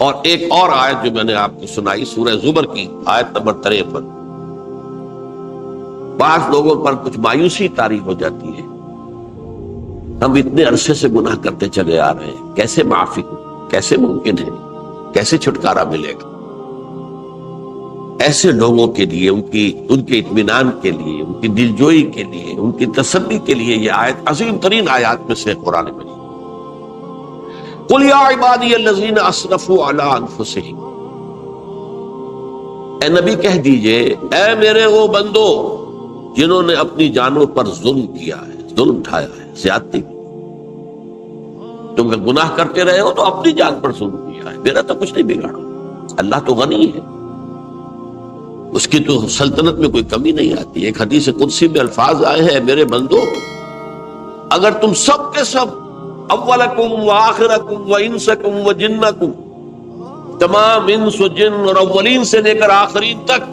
اور ایک اور آیت جو میں نے آپ کو سنائی سورہ زمر کی آیت نمبر 53، بعض لوگوں پر کچھ مایوسی طاری ہو جاتی ہے، ہم اتنے عرصے سے گناہ کرتے چلے آ رہے ہیں، کیسے معافی ہو، کیسے ممکن ہے، کیسے چھٹکارا ملے گا؟ ایسے لوگوں کے لیے ان کے اطمینان کے لیے، ان کی دلجوئی کے لیے، ان کی تسلی کے لیے یہ آیت عظیم ترین آیات میں سے قرآن مجید۔ قل یا عبادی الذین اسرفوا علی انفسہم، اے نبی کہہ دیجئے اے میرے وہ بندو جنہوں نے اپنی جانوں پر ظلم کیا ہے، ظلم اٹھایا ہے، زیادتی کی۔ تم گناہ کرتے رہے ہو تو اپنی جان پر ظلم کیا ہے، میرا تو کچھ نہیں بگاڑا، اللہ تو غنی ہے، اس کی تو سلطنت میں کوئی کمی نہیں آتی۔ ایک حدیث قدسی میں الفاظ آئے ہیں، میرے بندو اگر تم سب کے سب، اولکم و آخرکم و انسکم و جنکم، تمام انس و جن اور اولین سے لے کر آخرین تک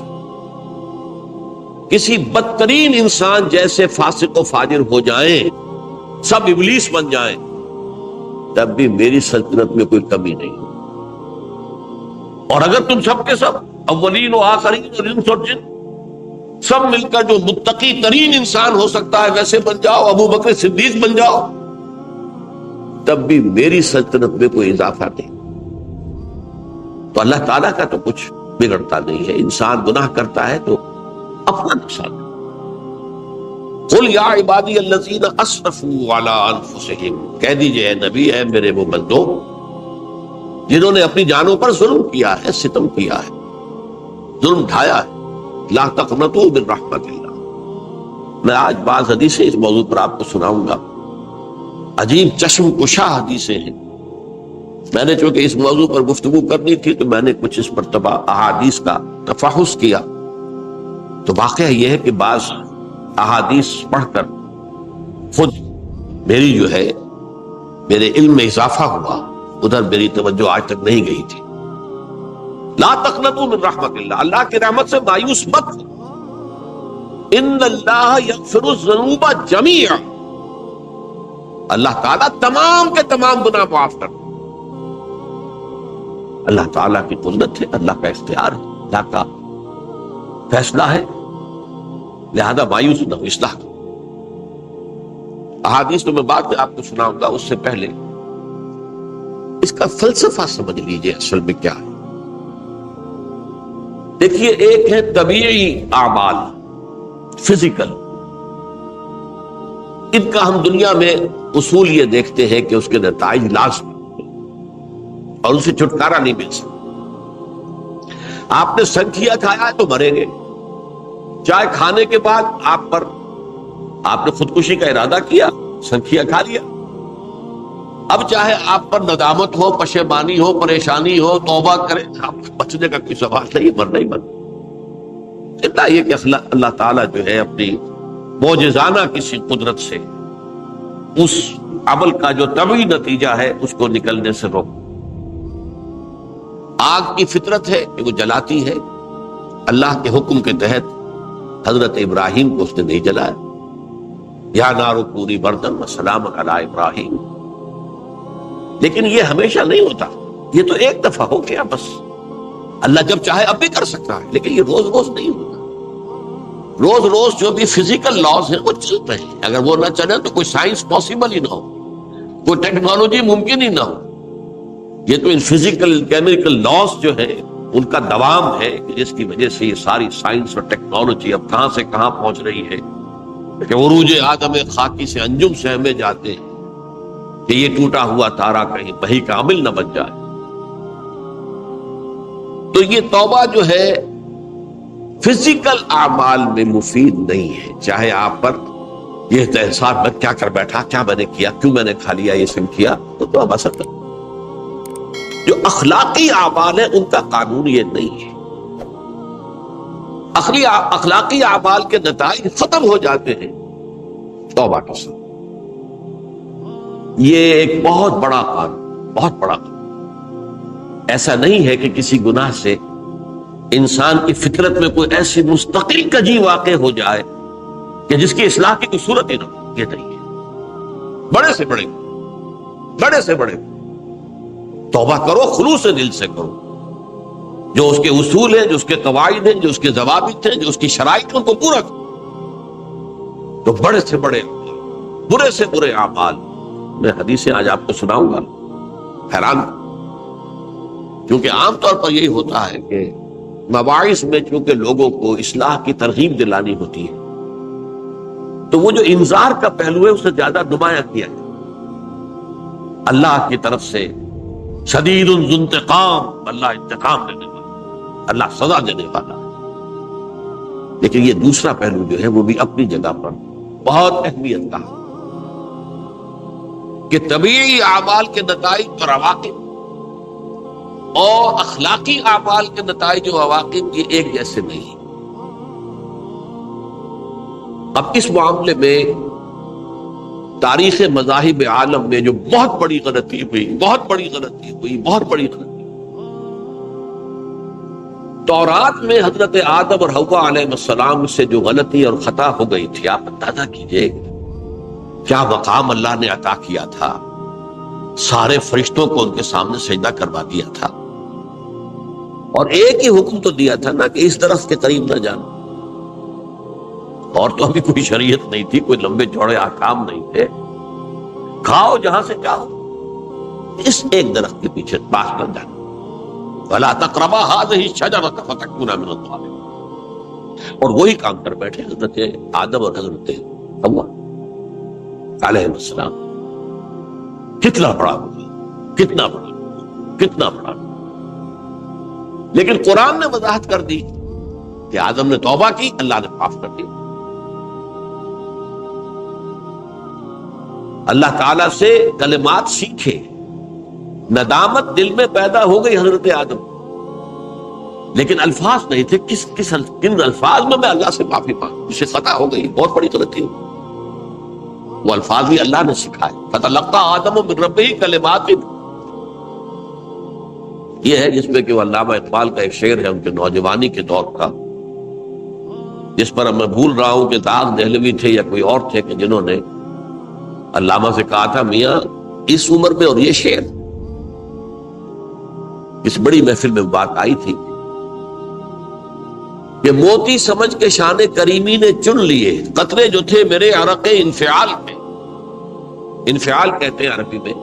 کسی بدترین انسان جیسے فاسق و فاجر ہو جائیں، سب ابلیس بن جائیں، تب بھی میری سلطنت میں کوئی کمی نہیں۔ اور اگر تم سب کے سب اولین و آخرین اور انس اور جن سب مل کر جو متقی ترین انسان ہو سکتا ہے ویسے بن جاؤ، ابو بکر صدیق بن جاؤ، تب بھی میری سلطنت میں کوئی اضافہ نہیں۔ تو اللہ تعالیٰ کا تو کچھ بگڑتا نہیں ہے، انسان گناہ کرتا ہے تو اپنا نقصان۔ قل یا عبادی الذین اسرفوا علی انفسہم، کہہ دیجئے اے نبی، اے میرے وہ بندو جنہوں نے اپنی جانوں پر ظلم کیا ہے، ستم کیا ہے، ظلم ڈھایا ہے، لا تقنطوا من رحمت اللہ۔ میں آج بعض حدیثیں اس موضوع پر آپ کو سناؤں گا، عجیب چشم کشا حدیثیں ہیں۔ میں نے چونکہ اس موضوع پر گفتگو کرنی تھی تو میں نے کچھ اس مرتبہ احادیث کا تفحص کیا، تو واقعہ یہ ہے کہ بعض احادیث پڑھ کر خود میری جو ہے میرے علم میں اضافہ ہوا، ادھر میری توجہ آج تک نہیں گئی تھی۔ لا تقنطوا من رحمت اللہ، اللہ کی رحمت سے مایوس مت ہو۔ ان اللہ یغفر الذنوب جميعا، اللہ تعالیٰ تمام کے تمام گناہ معاف کرتا۔ اللہ تعالیٰ کی قدرت ہے، اللہ کا اختیار ہے، اللہ کا فیصلہ ہے، لہذا مایوس نہ ہو، اصلاح کرو۔ احادیث تو میں بعد میں آپ کو سناؤں گا، اس سے پہلے اس کا فلسفہ سمجھ لیجئے اصل میں کیا ہے۔ دیکھیے، ایک ہے طبیعی اعمال، فزیکل، ان کا ہم دنیا میں اصول یہ دیکھتے ہیں کہ اس کے نتائج لازمی اور اسے چھٹکارا نہیں مل سکتا۔ آپ نے سنکھیا کھایا ہے تو مریں گے، چائے کھانے کے بعد آپ نے خودکشی کا ارادہ کیا، سنکھیا کھا لیا، اب چاہے آپ پر ندامت ہو، پشیمانی ہو، پریشانی ہو، توبہ کریں، آپ بچنے کا کوئی سوال نہیں، مرنا ہی مرنا۔ اتنا یہ کہ اللہ تعالیٰ جو ہے اپنی معجزانہ کسی قدرت سے اس عمل کا جو طبعی نتیجہ ہے اس کو نکلنے سے روک۔ آگ کی فطرت ہے کہ وہ جلاتی ہے، اللہ کے حکم کے تحت حضرت ابراہیم کو اس نے نہیں جلایا، یا نار کونی بردن وسلام علی ابراہیم۔ لیکن یہ ہمیشہ نہیں ہوتا، یہ تو ایک دفعہ ہو گیا بس۔ اللہ جب چاہے اب بھی کر سکتا ہے، لیکن یہ روز روز نہیں ہوتا۔ روز روز جو بھی فزیکل لاز ہیں وہ چلتے ہیں، اگر وہ نہ چلے تو کوئی سائنس پاسبل ہی نہ ہو، کوئی ٹیکنالوجی ممکن ہی نہ ہو۔ یہ تو ان فزیکل کیمیکل لاز جو ہے ان کا دوام ہے کہ جس کی وجہ سے یہ ساری سائنس اور ٹیکنالوجی اب کہاں سے کہاں پہنچ رہی ہے کہ عروج آدم خاکی سے انجم سے ہمیں جاتے ہیں کہ یہ ٹوٹا ہوا تارا کہیں وحی کا عامل نہ بن جائے۔ تو یہ توبہ جو ہے فزیکل اعمال میں مفید نہیں ہے، چاہے آپ پر یہ احساس میں کیا کر بیٹھا، کیا میں نے کیا، کیوں میں نے کھا لیا یہ سب کیا، تو توبہ اثر کر۔ جو اخلاقی اعمال ہیں ان کا قانون یہ نہیں ہے، اخلاقی اعمال کے نتائج ختم ہو جاتے ہیں توبہ کے ساتھ۔ یہ ایک بہت بڑا قانون، بہت بڑا قانون۔ ایسا نہیں ہے کہ کسی گناہ سے انسان کی فطرت میں کوئی ایسی مستقل کجی واقع ہو جائے کہ جس کی اصلاح کی کوئی صورت ہی نہ ہو، یہ نہیں ہے۔ بڑے سے بڑے توبہ کرو، خلوص دل سے کرو، جو اس کے اصول ہیں، جو اس کے قواعد ہیں، جو اس کے ضوابط ہیں، جو اس کی شرائط ہیں، ان کو پورا کرو۔ تو بڑے سے بڑے برے سے برے اعمال، میں حدیثیں آج آپ کو سناؤں گا، حیران، کیونکہ عام طور پر یہی ہوتا ہے کہ مباحث میں چونکہ لوگوں کو اصلاح کی ترغیب دلانی ہوتی ہے، تو وہ جو انذار کا پہلو ہے اسے زیادہ نمایاں کیا ہے۔ اللہ کی طرف سے شدید ذو انتقام، اللہ انتقام دینے والا، اللہ سزا دینے والا ہے۔ لیکن یہ دوسرا پہلو جو ہے وہ بھی اپنی جگہ پر بہت اہمیت کا ہے کہ طبیعی اعمال کے نتائج اور عواقب اور اخلاقی اعمال کے نتائج و عواقب یہ ایک جیسے نہیں۔ اب اس معاملے میں تاریخ مذاہب عالم میں جو بہت بڑی غلطی ہوئی، بہت بڑی غلطی ہوئی، بہت بڑی غلطی، تورات میں حضرت آدم اور حوا علیہ السلام سے جو غلطی اور خطا ہو گئی تھی، آپ اندازہ کیجئے کیا مقام اللہ نے عطا کیا تھا، سارے فرشتوں کو ان کے سامنے سجدہ کروا دیا تھا، اور ایک ہی حکم تو دیا تھا نا کہ اس درخت کے قریب نہ جانا، اور تو ابھی کوئی شریعت نہیں تھی، کوئی لمبے چوڑے احکام نہیں تھے، کھاؤ جہاں سے چاہو، اس ایک درخت کے پیچھے پاس نہ جانا، وَلَا تَقْرَبَا هَٰذِهِ الشَّجَرَةَ فَتَكُونَا مِنَ الظَّالِمِينَ۔ اور وہی کام کر بیٹھے حضرت آدم اور حضرت حوا علیہ السلام۔ کتنا بڑا ہوگا، کتنا بڑا، کتنا بڑا۔ لیکن قرآن نے وضاحت کر دی کہ آدم نے توبہ کی، اللہ نے معاف کر دی۔ اللہ تعالیٰ سے کلمات سیکھے، ندامت دل میں پیدا ہو گئی حضرت آدم، لیکن الفاظ نہیں تھے، کن الفاظ میں اللہ سے معافی مانگ، اسے خطا ہو گئی، بہت بڑی غلطی ہوئی، وہ الفاظ بھی اللہ نے سکھائے، فتلقى آدم من ربه کلمات۔ یہ ہے جس میں کہ وہ علامہ اقبال کا ایک شعر ہے ان کے نوجوانی کے دور کا، جس پر میں بھول رہا ہوں کہ داغ دہلوی تھے یا کوئی اور تھے کہ جنہوں نے علامہ سے کہا تھا، میاں اس عمر میں اور یہ شعر، اس بڑی محفل میں بات آئی تھی کہ موتی سمجھ کے شان کریمی نے چن لیے قطرے جو تھے میرے عرق انفعال میں۔ انفعال کہتے ہیں عربی میں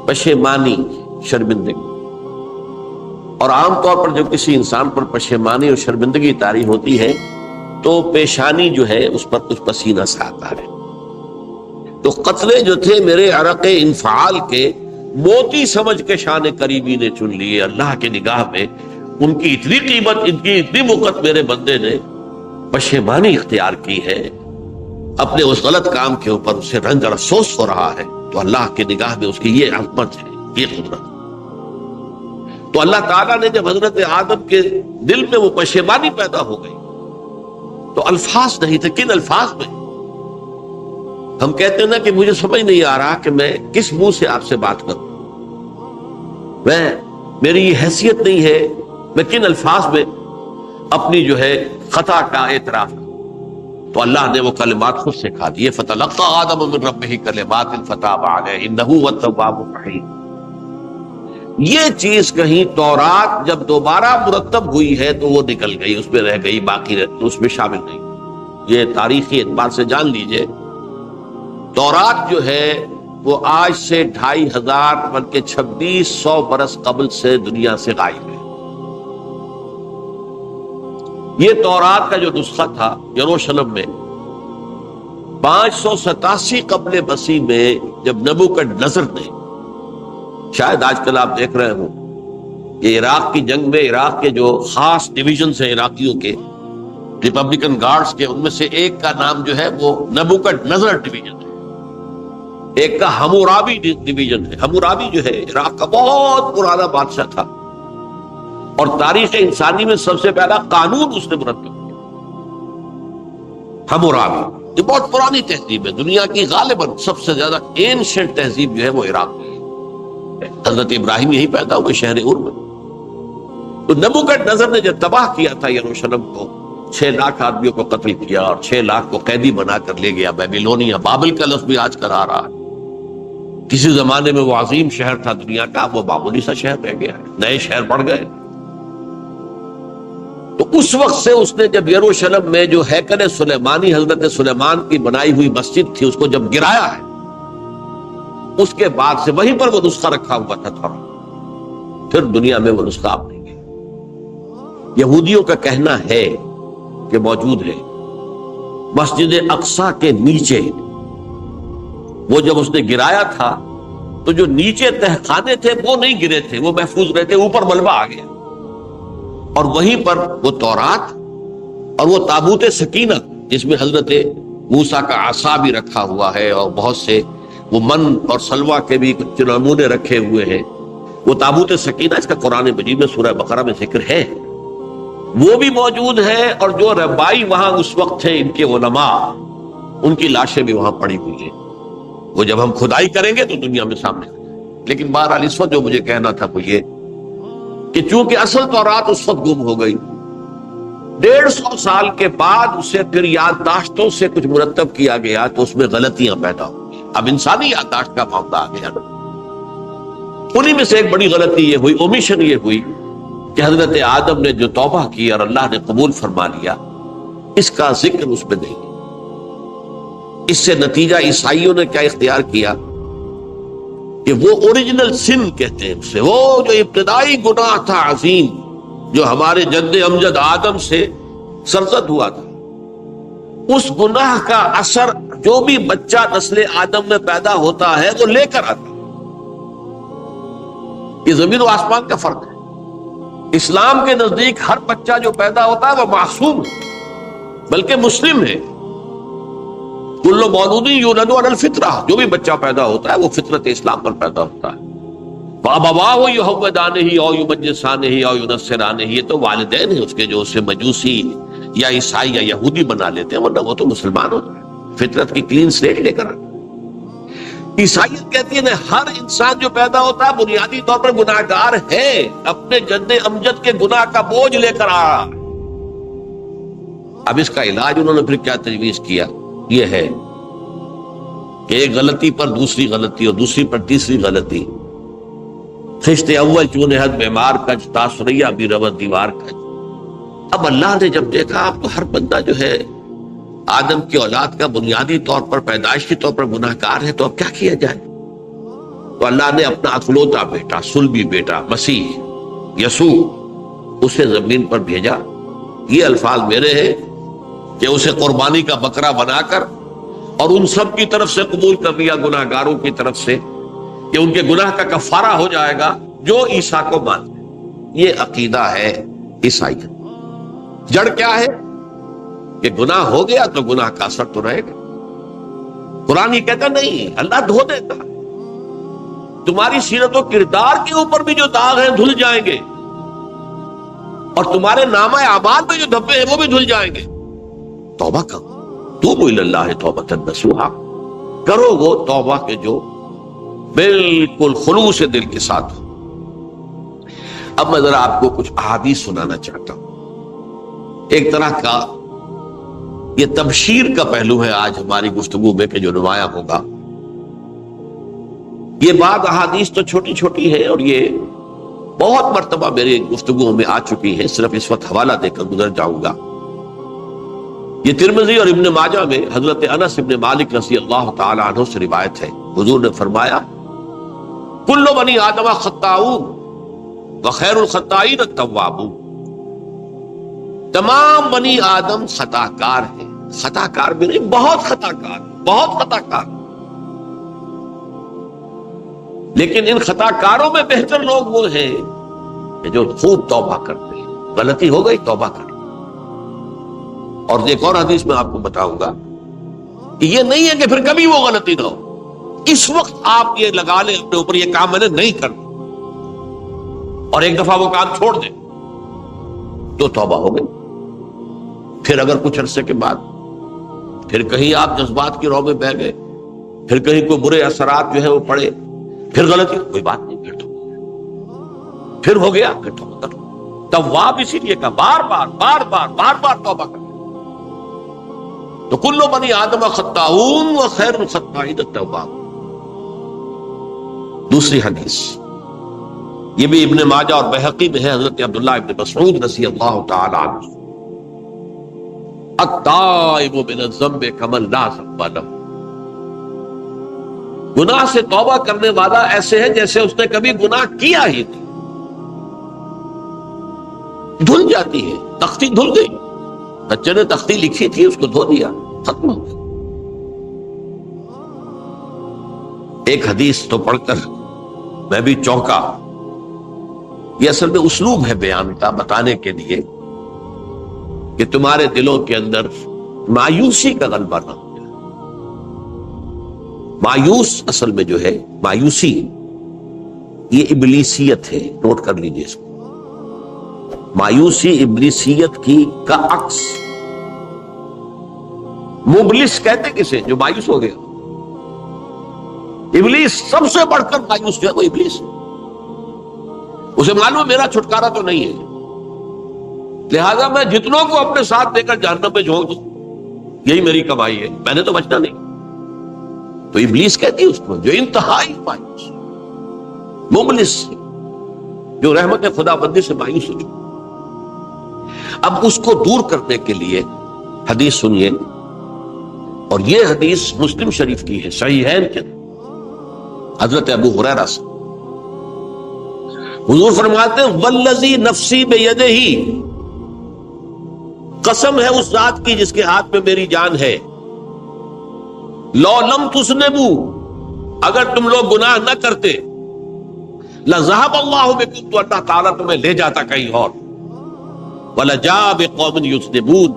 پشیمانی، شرمندگی، اور عام طور پر جب کسی انسان پر پشیمانی اور شرمندگی طاری ہوتی ہے تو پیشانی جو ہے اس پر کچھ پسینہ سا آتا ہے۔ تو قطرے جو تھے میرے عرق انفعال کے موتی سمجھ کے شان کریمی نے چن لیے، اللہ کے نگاہ میں ان کی اتنی قیمت، ان کی اتنی وقت میرے بندے نے پشیمانی اختیار کی ہے، اپنے اس غلط کام کے اوپر اسے رنج اور افسوس ہو رہا ہے، تو اللہ کی نگاہ میں اس کی یہ عظمت ہے، یہ قدرت۔ تو اللہ تعالیٰ نے جب حضرت آدم کے دل میں وہ پشیمانی پیدا ہو گئی تو الفاظ نہیں تھے، کن الفاظ میں؟ ہم کہتے ہیں نا کہ مجھے سمجھ نہیں آ رہا کہ میں کس منہ سے آپ سے بات کروں، میری یہ حیثیت نہیں ہے، میں کن الفاظ میں اپنی جو ہے خطا کا اعتراف کروں۔ تو اللہ نے وہ کلمات خود سکھا دیے، فَتَلَقَّى آدَمُ مِن رَبِّهِ كَلِمَاتٍ فَتَابَ عَلَيْهِ إِنَّهُ هُوَ التَّوَّابُ الرَّحِيمُ۔ یہ چیز کہیں تورات جب دوبارہ مرتب ہوئی ہے تو وہ نکل گئی، اس میں رہ گئی، باقی اس میں شامل نہیں۔ یہ تاریخی اعتبار سے جان لیجئے، تورات جو ہے وہ آج سے 2500 بلکہ 2600 برس قبل سے دنیا سے غائب ہے۔ یہ تورات کا جو نسخہ تھا یروشلم میں 587 قبل مسیح میں، جب نبوکدنضر نے، شاید آج کل آپ دیکھ رہے ہوں یہ عراق کی جنگ میں عراق کے جو خاص ڈویژنز ہیں عراقیوں کے، ریپبلکن گارڈز کے، ان میں سے ایک کا نام جو ہے وہ نبوکدنضر ڈویژن ہے، ایک کا حمورابی ڈویژن ہے۔ حمورابی جو ہے عراق کا بہت پرانا بادشاہ تھا، اور تاریخ انسانی میں سب سے پہلا قانون اس نے مرتب کیا، حمورابی۔ یہ بہت پرانی تہذیب ہے، دنیا کی غالباً سب سے زیادہ اینشنٹ تہذیب جو ہے وہ عراق میں ہے۔ حضرت ابراہیم یہی پیدا ہوئے شہر عور میں۔ تو نبوکدنضر نے جب تباہ کیا تھا یروشلم کو، 6 لاکھ آدمیوں کو قتل کیا اور 6 لاکھ کو قیدی بنا کر لے گیا بیبیلونیا، بابل کا لفظ بھی آج کل آ رہا ہے۔ کسی زمانے میں وہ عظیم شہر تھا دنیا کا، وہ معمولی سا شہر رہ گیا، نئے شہر بڑھ گئے۔ تو اس وقت سے اس نے جب یروشلم میں جو ہیکل سلیمانی حضرت سلیمان کی بنائی ہوئی مسجد تھی اس کو جب گرایا ہے، اس کے بعد سے وہیں پر وہ نسخہ رکھا ہوا تھا تھوڑا، پھر دنیا میں وہ نسخہ آپ نہیں گیا۔ یہودیوں کا کہنا ہے کہ موجود ہے مسجد اقصی کے نیچے، وہ جب اس نے گرایا تھا تو جو نیچے تہخانے تھے وہ نہیں گرے تھے، وہ محفوظ رہتے، اوپر ملبہ آ گیا، اور وہیں پر وہ تورات اور وہ تابوت سکینت جس میں حضرت موسیٰ کا عصا بھی رکھا ہوا ہے اور بہت سے وہ من اور سلوہ کے بھی کچھ نمونے رکھے ہوئے ہیں، وہ تابوت سکینہ اس کا قرآن مجید میں سورہ بقرہ میں ذکر ہے، وہ بھی موجود ہے۔ اور جو ربائی وہاں اس وقت تھے ان کے علماء، ان کی لاشیں بھی وہاں پڑی ہوئی ہیں، وہ جب ہم کھدائی کریں گے تو دنیا میں سامنے آئیں گے۔ لیکن بہرحال اس وقت جو مجھے کہنا تھا وہ یہ کہ چونکہ اصل تورات اس وقت گم ہو گئی، 150 سال کے بعد اسے پھر یادداشتوں سے کچھ مرتب کیا گیا تو اس میں غلطیاں پیدا ہوئی۔ اب انسانی یادداشت کا معاملہ آ گیا نا، انہی میں سے ایک بڑی غلطی یہ ہوئی، اومیشن یہ ہوئی کہ حضرت آدم نے جو توبہ کی اور اللہ نے قبول فرما لیا، اس کا ذکر اس میں نہیں۔ اس سے نتیجہ عیسائیوں نے کیا اختیار کیا کہ وہ اوریجنل سن کہتے ہیں اسے، وہ جو ابتدائی گناہ تھا عظیم جو ہمارے جد امجد آدم سے سرزد ہوا تھا، اس گناہ کا اثر جو بھی بچہ نسل آدم میں پیدا ہوتا ہے وہ لے کر آتا ہے۔ یہ زمین و آسمان کا فرق ہے۔ اسلام کے نزدیک ہر بچہ جو پیدا ہوتا ہے وہ معصوم ہے، بلکہ مسلم ہے۔ کل مولود یولد علی الفطرہ، جو بھی بچہ پیدا ہوتا ہے وہ فطرت اسلام پر پیدا ہوتا ہے۔ فَأَبَوَاهُ يُهَوِّدَانِهِ أَوْ يُمَجِّسَانِهِ أَوْ يُنَصِّرَانِهِ، یہ تو والدین ہیں اس کے جو اسے مجوسی یا عیسائی یا یہودی بنا لیتے ہیں، ورنہ وہ تو مسلمان ہوتا ہے، فطرت کی کلین سلیٹ لے کر۔ عیسائیت کہتی ہے ہر انسان جو پیدا ہوتا ہے بنیادی طور پر گناہگار ہے، اپنے جد امجد کے گناہ کا بوجھ لے کر آ رہا۔ اب اس کا علاج انہوں نے پھر کیا تجویز کیا، یہ ہے کہ ایک غلطی پر دوسری غلطی اور دوسری پر تیسری غلطی، خشت اول چون حد بیمار کج تاثریہ بھی رود دیوار کج۔ اب اللہ نے جب دیکھا اب تو ہر بندہ جو ہے آدم کی اولاد کا بنیادی طور پر پیدائشی طور پر گناہگار ہے، تو اب کیا کیا جائے؟ تو اللہ نے اپنا اکلوتا بیٹا، صلبی بیٹا مسیح یسوع اسے زمین پر بھیجا۔ یہ الفاظ میرے ہیں کہ اسے قربانی کا بکرا بنا کر اور ان سب کی طرف سے قبول کر لیا، گناہگاروں کی طرف سے، کہ ان کے گناہ کا کفارہ ہو جائے گا جو عیسیٰ کو مانتے۔ یہ عقیدہ ہے عیسائیت۔ جڑ کیا ہے کہ گناہ ہو گیا تو گناہ کا اثر تو رہے گا۔ قرآن یہ کہتا نہیں، اللہ دھو دیتا، تمہاری سیرت و کردار کے اوپر بھی جو داغ ہیں دھل جائیں گے، اور تمہارے نامہ اعمال میں جو دھبے ہیں وہ بھی دھل جائیں گے۔ توبہ کرو، توبوا الی اللہ توبۃ نصوحا، کرو وہ توبہ کے جو بالکل خلوص دل کے ساتھ ہو۔ اب میں ذرا آپ کو کچھ احادیث سنانا چاہتا ہوں۔ ایک طرح کا یہ تبشیر کا پہلو ہے آج ہماری گفتگو میں کہ جو نمایاں ہوگا۔ یہ بعض احادیث تو چھوٹی چھوٹی ہے اور یہ بہت مرتبہ میرے گفتگو میں آ چکی ہے، صرف اس وقت حوالہ دے کر گزر جاؤں گا۔ یہ ترمذی اور ابن ماجہ میں حضرت انس ابن مالک رضی اللہ تعالی عنہ سے روایت ہے، حضور نے فرمایا کل بنی آدم خطاؤون وخیر الخطائین التوابون، تمام بنی آدم خطا کار ہیں، خطا کار بھی نہیں، بہت خطا کار، بہت خطا کار، لیکن ان خطا کاروں میں بہتر لوگ وہ ہیں کہ جو خوب توبہ کرتے ہیں، غلطی ہو گئی توبہ کر۔ اور ایک اور حدیث میں آپ کو بتاؤں گا کہ یہ نہیں ہے کہ پھر کبھی وہ غلطی نہ ہو، اس وقت آپ یہ لگا لیں اپنے اوپر یہ کام میں نے نہیں کرنا، اور ایک دفعہ وہ کام چھوڑ دیں تو توبہ ہو گئی۔ پھر اگر کچھ عرصے کے بعد پھر کہیں آپ جذبات کی رو میں بہ گئے، پھر کہیں کوئی برے اثرات جو ہے وہ پڑے، پھر غلطی، کوئی بات نہیں، پھر ہو گیا، پھر توبہ کرو۔ تواب اسی لیے کہا بار بار بار بار بار بار توبہ کرو۔ تو کل بنی آدم خطاؤون وخیر الخطائین التوابون۔ دوسری حدیث یہ بھی ابن ماجہ اور بہقی میں ہے، حضرت عبداللہ ابن مسعود رضی اللہ تعالی عنہ، التائب من الذنب کمن لا ذنب لہ، گناہ سے توبہ کرنے والا ایسے ہے جیسے اس نے کبھی گناہ کیا ہی نہیں۔ دھل جاتی ہے، تختی دھل گئی، بچے نے تختی لکھی تھی اس کو دھو دیا، ختم ہو گئی۔ ایک حدیث تو پڑھ کر میں بھی چونکا، یہ اصل میں اسلوب ہے بیان کا، بتانے کے لیے کہ تمہارے دلوں کے اندر مایوسی کا غلبہ نہ ہو جائے۔ مایوس اصل میں جو ہے مایوسی یہ ابلیسیت ہے، نوٹ کر لیجئے اس کو۔ مایوسی ابلیسیت کی کا عکس۔ مبلس کہتے کسے؟ جو مایوس ہو گیا۔ ابلیس سب سے بڑھ کر مایوس جو ہے وہ ابلیس ہے، اسے معلوم میرا چھٹکارا تو نہیں ہے، لہذا میں جتنوں کو اپنے ساتھ لے کر جہنم میں جھونک دوں یہی میری کمائی ہے، میں نے تو بچنا نہیں۔ تو ابلیس کہتی ہے اس کو جو انتہائی مایوس، مبلس، جو رحمت خدا بندی سے مایوس ہو چکا۔ اب اس کو دور کرنے کے لیے حدیث سنیے، اور یہ حدیث مسلم شریف کی ہے، صحیحین کے حضرت ابو ہریرہ سے حضور فرماتے ہیں والذی نفسی بیدہ، قسم ہے اس ذات کی جس کے ہاتھ میں میری جان ہے، لو لم تذنبوا، اگر تم لوگ گناہ نہ کرتے، لذهب اللہ بکم، تو اللہ تعالیٰ تمہیں لے جاتا کہیں اور، ولجاء بقوم یذنبون،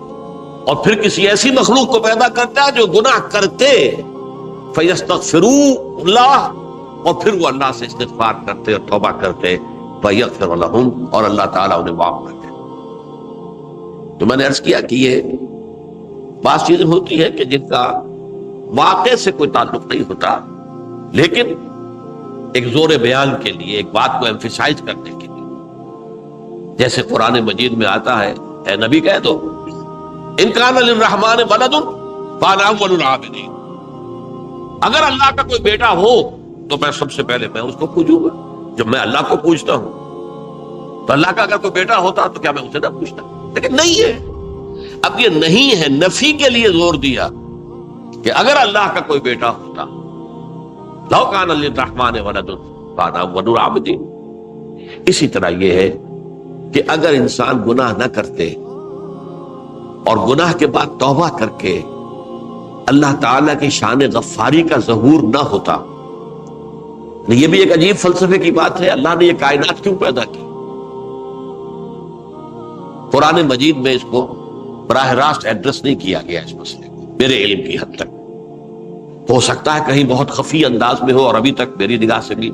اور پھر کسی ایسی مخلوق کو پیدا کرتا ہے جو گناہ کرتے، فیستغفروا اللہ، اور پھر وہ اللہ سے استغفار کرتے اور توبہ کرتے، فیغفر لہم، اور اللہ تعالیٰ انہیں معاف کرتے۔ تو میں نے عرض کیا کہ یہ بعض چیزیں ہوتی ہیں کہ جن کا واقع سے کوئی تعلق نہیں ہوتا، لیکن ایک زور بیان کے لیے، ایک بات کو ایمفیسائز کرنے کے لیے، جیسے قرآن مجید میں آتا ہے، اے نبی کہہ دو ان کان للرحمن ولد فانا اول العابدین، اگر اللہ کا کوئی بیٹا ہو تو میں سب سے پہلے میں اس کو پوجوں گا۔ جب میں اللہ کو پوجتا ہوں تو اللہ کا اگر کوئی بیٹا ہوتا تو کیا میں اسے نہ پوچھتا؟ لیکن نہیں ہے۔ اب یہ نہیں ہے، نفی کے لیے زور دیا کہ اگر اللہ کا کوئی بیٹا ہوتا، لو کان للرحمن ولد فانا اول العابدین۔ اسی طرح یہ ہے کہ اگر انسان گناہ نہ کرتے اور گناہ کے بعد توبہ کر کے اللہ تعالیٰ کی شان غفاری کا ظہور نہ ہوتا، یہ بھی ایک عجیب فلسفے کی بات ہے، اللہ نے یہ کائنات کیوں پیدا کی؟ قرآن مجید میں اس کو براہ راست ایڈریس نہیں کیا گیا اس مسئلے کو، میرے علم کی حد تک۔ ہو سکتا ہے کہیں بہت خفی انداز میں ہو اور ابھی تک میری نگاہ سے بھی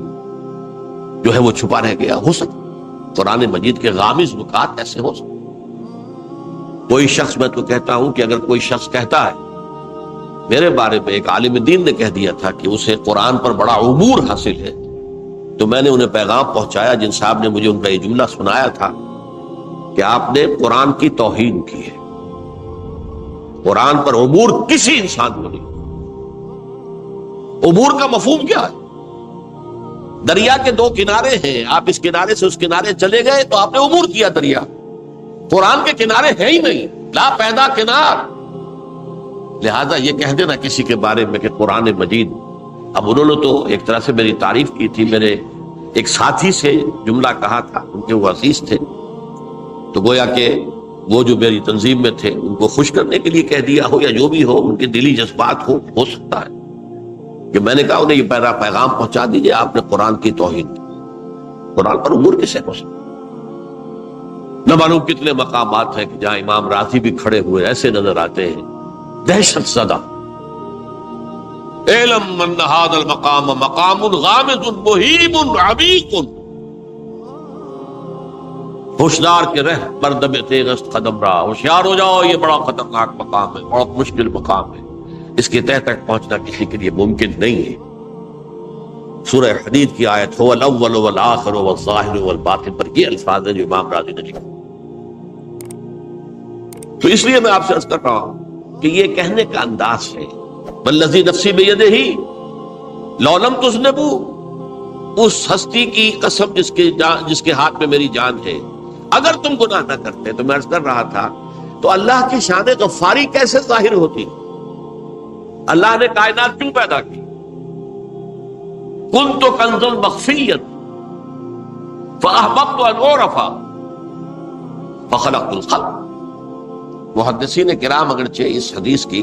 جو ہے وہ چھپا رہ گیا، ہو سکتا قرآن مجید کے غامض نکات ایسے ہو سکتے۔ کوئی شخص، میں تو کہتا ہوں کہ اگر کوئی شخص کہتا ہے، میرے بارے میں ایک عالم دین نے کہہ دیا تھا کہ اسے قرآن پر بڑا عبور حاصل ہے، تو میں نے انہیں پیغام پہنچایا، جن صاحب نے مجھے ان کا یہ جملہ سنایا تھا کہ آپ نے قرآن کی توہین کی ہے، قرآن پر عبور کسی انسان کو نہیں۔ عبور کا مفہوم کیا ہے؟ دریا کے دو کنارے ہیں، آپ اس کنارے سے اس کنارے چلے گئے تو آپ نے عبور کیا دریا۔ قرآن کے کنارے ہیں ہی نہیں، لا پیدا کنار۔ لہذا یہ کہہ دینا کسی کے بارے میں کہ قرآن مجید، اب انہوں نے تو ایک طرح سے میری تعریف کی تھی، میرے ایک ساتھی سے جملہ کہا تھا، ان کے وہ عزیز تھے، تو گویا کہ وہ جو میری تنظیم میں تھے ان کو خوش کرنے کے لیے کہہ دیا ہو، یا جو بھی ہو، ان کے دلی جذبات ہو سکتا ہے کہ میں نے کہا انہیں یہ پہلا پیغام پہنچا دیجئے، آپ نے قرآن کی توہین کی۔ قرآن پر عبور کسے ہو سکتا؟ نہ معلوم کتنے مقامات ہیں کہ جہاں امام راضی بھی کھڑے ہوئے ایسے نظر آتے ہیں، دہشت زدہ، اعلم ان ھذا المقام مقام غامض مہیب عمیق، ہوشیار کے رہ بردم تیغست قدم رہا، ہوشیار ہو جاؤ، یہ بڑا خطرناک مقام ہے، بڑا مشکل مقام ہے، اس کے تہ تک پہنچنا کسی کے لیے ممکن نہیں ہے۔ سورہ حدید کی آیت هو الاول والآخر والظاہر والباطن پر یہ الفاظ ہیں جو امام راضی نے لکھے۔ تو اس لیے میں آپ سے عرض کر رہا ہوں کہ یہ کہنے کا انداز ہے، والذی نفسی بیدہ لو لم تذنبوا، اس ہستی کی قسم جس کے ہاتھ میں میری جان ہے، اگر تم گناہ نہ کرتے، تو میں عرض کر رہا تھا تو اللہ کی شان غفاری کیسے ظاہر ہوتی؟ اللہ نے کائنات کیوں پیدا کی؟ کنت کنزا مخفیا فاحببت ان اعرف فخلقت الخلق۔ محدثین کرام اگرچہ اس حدیث کی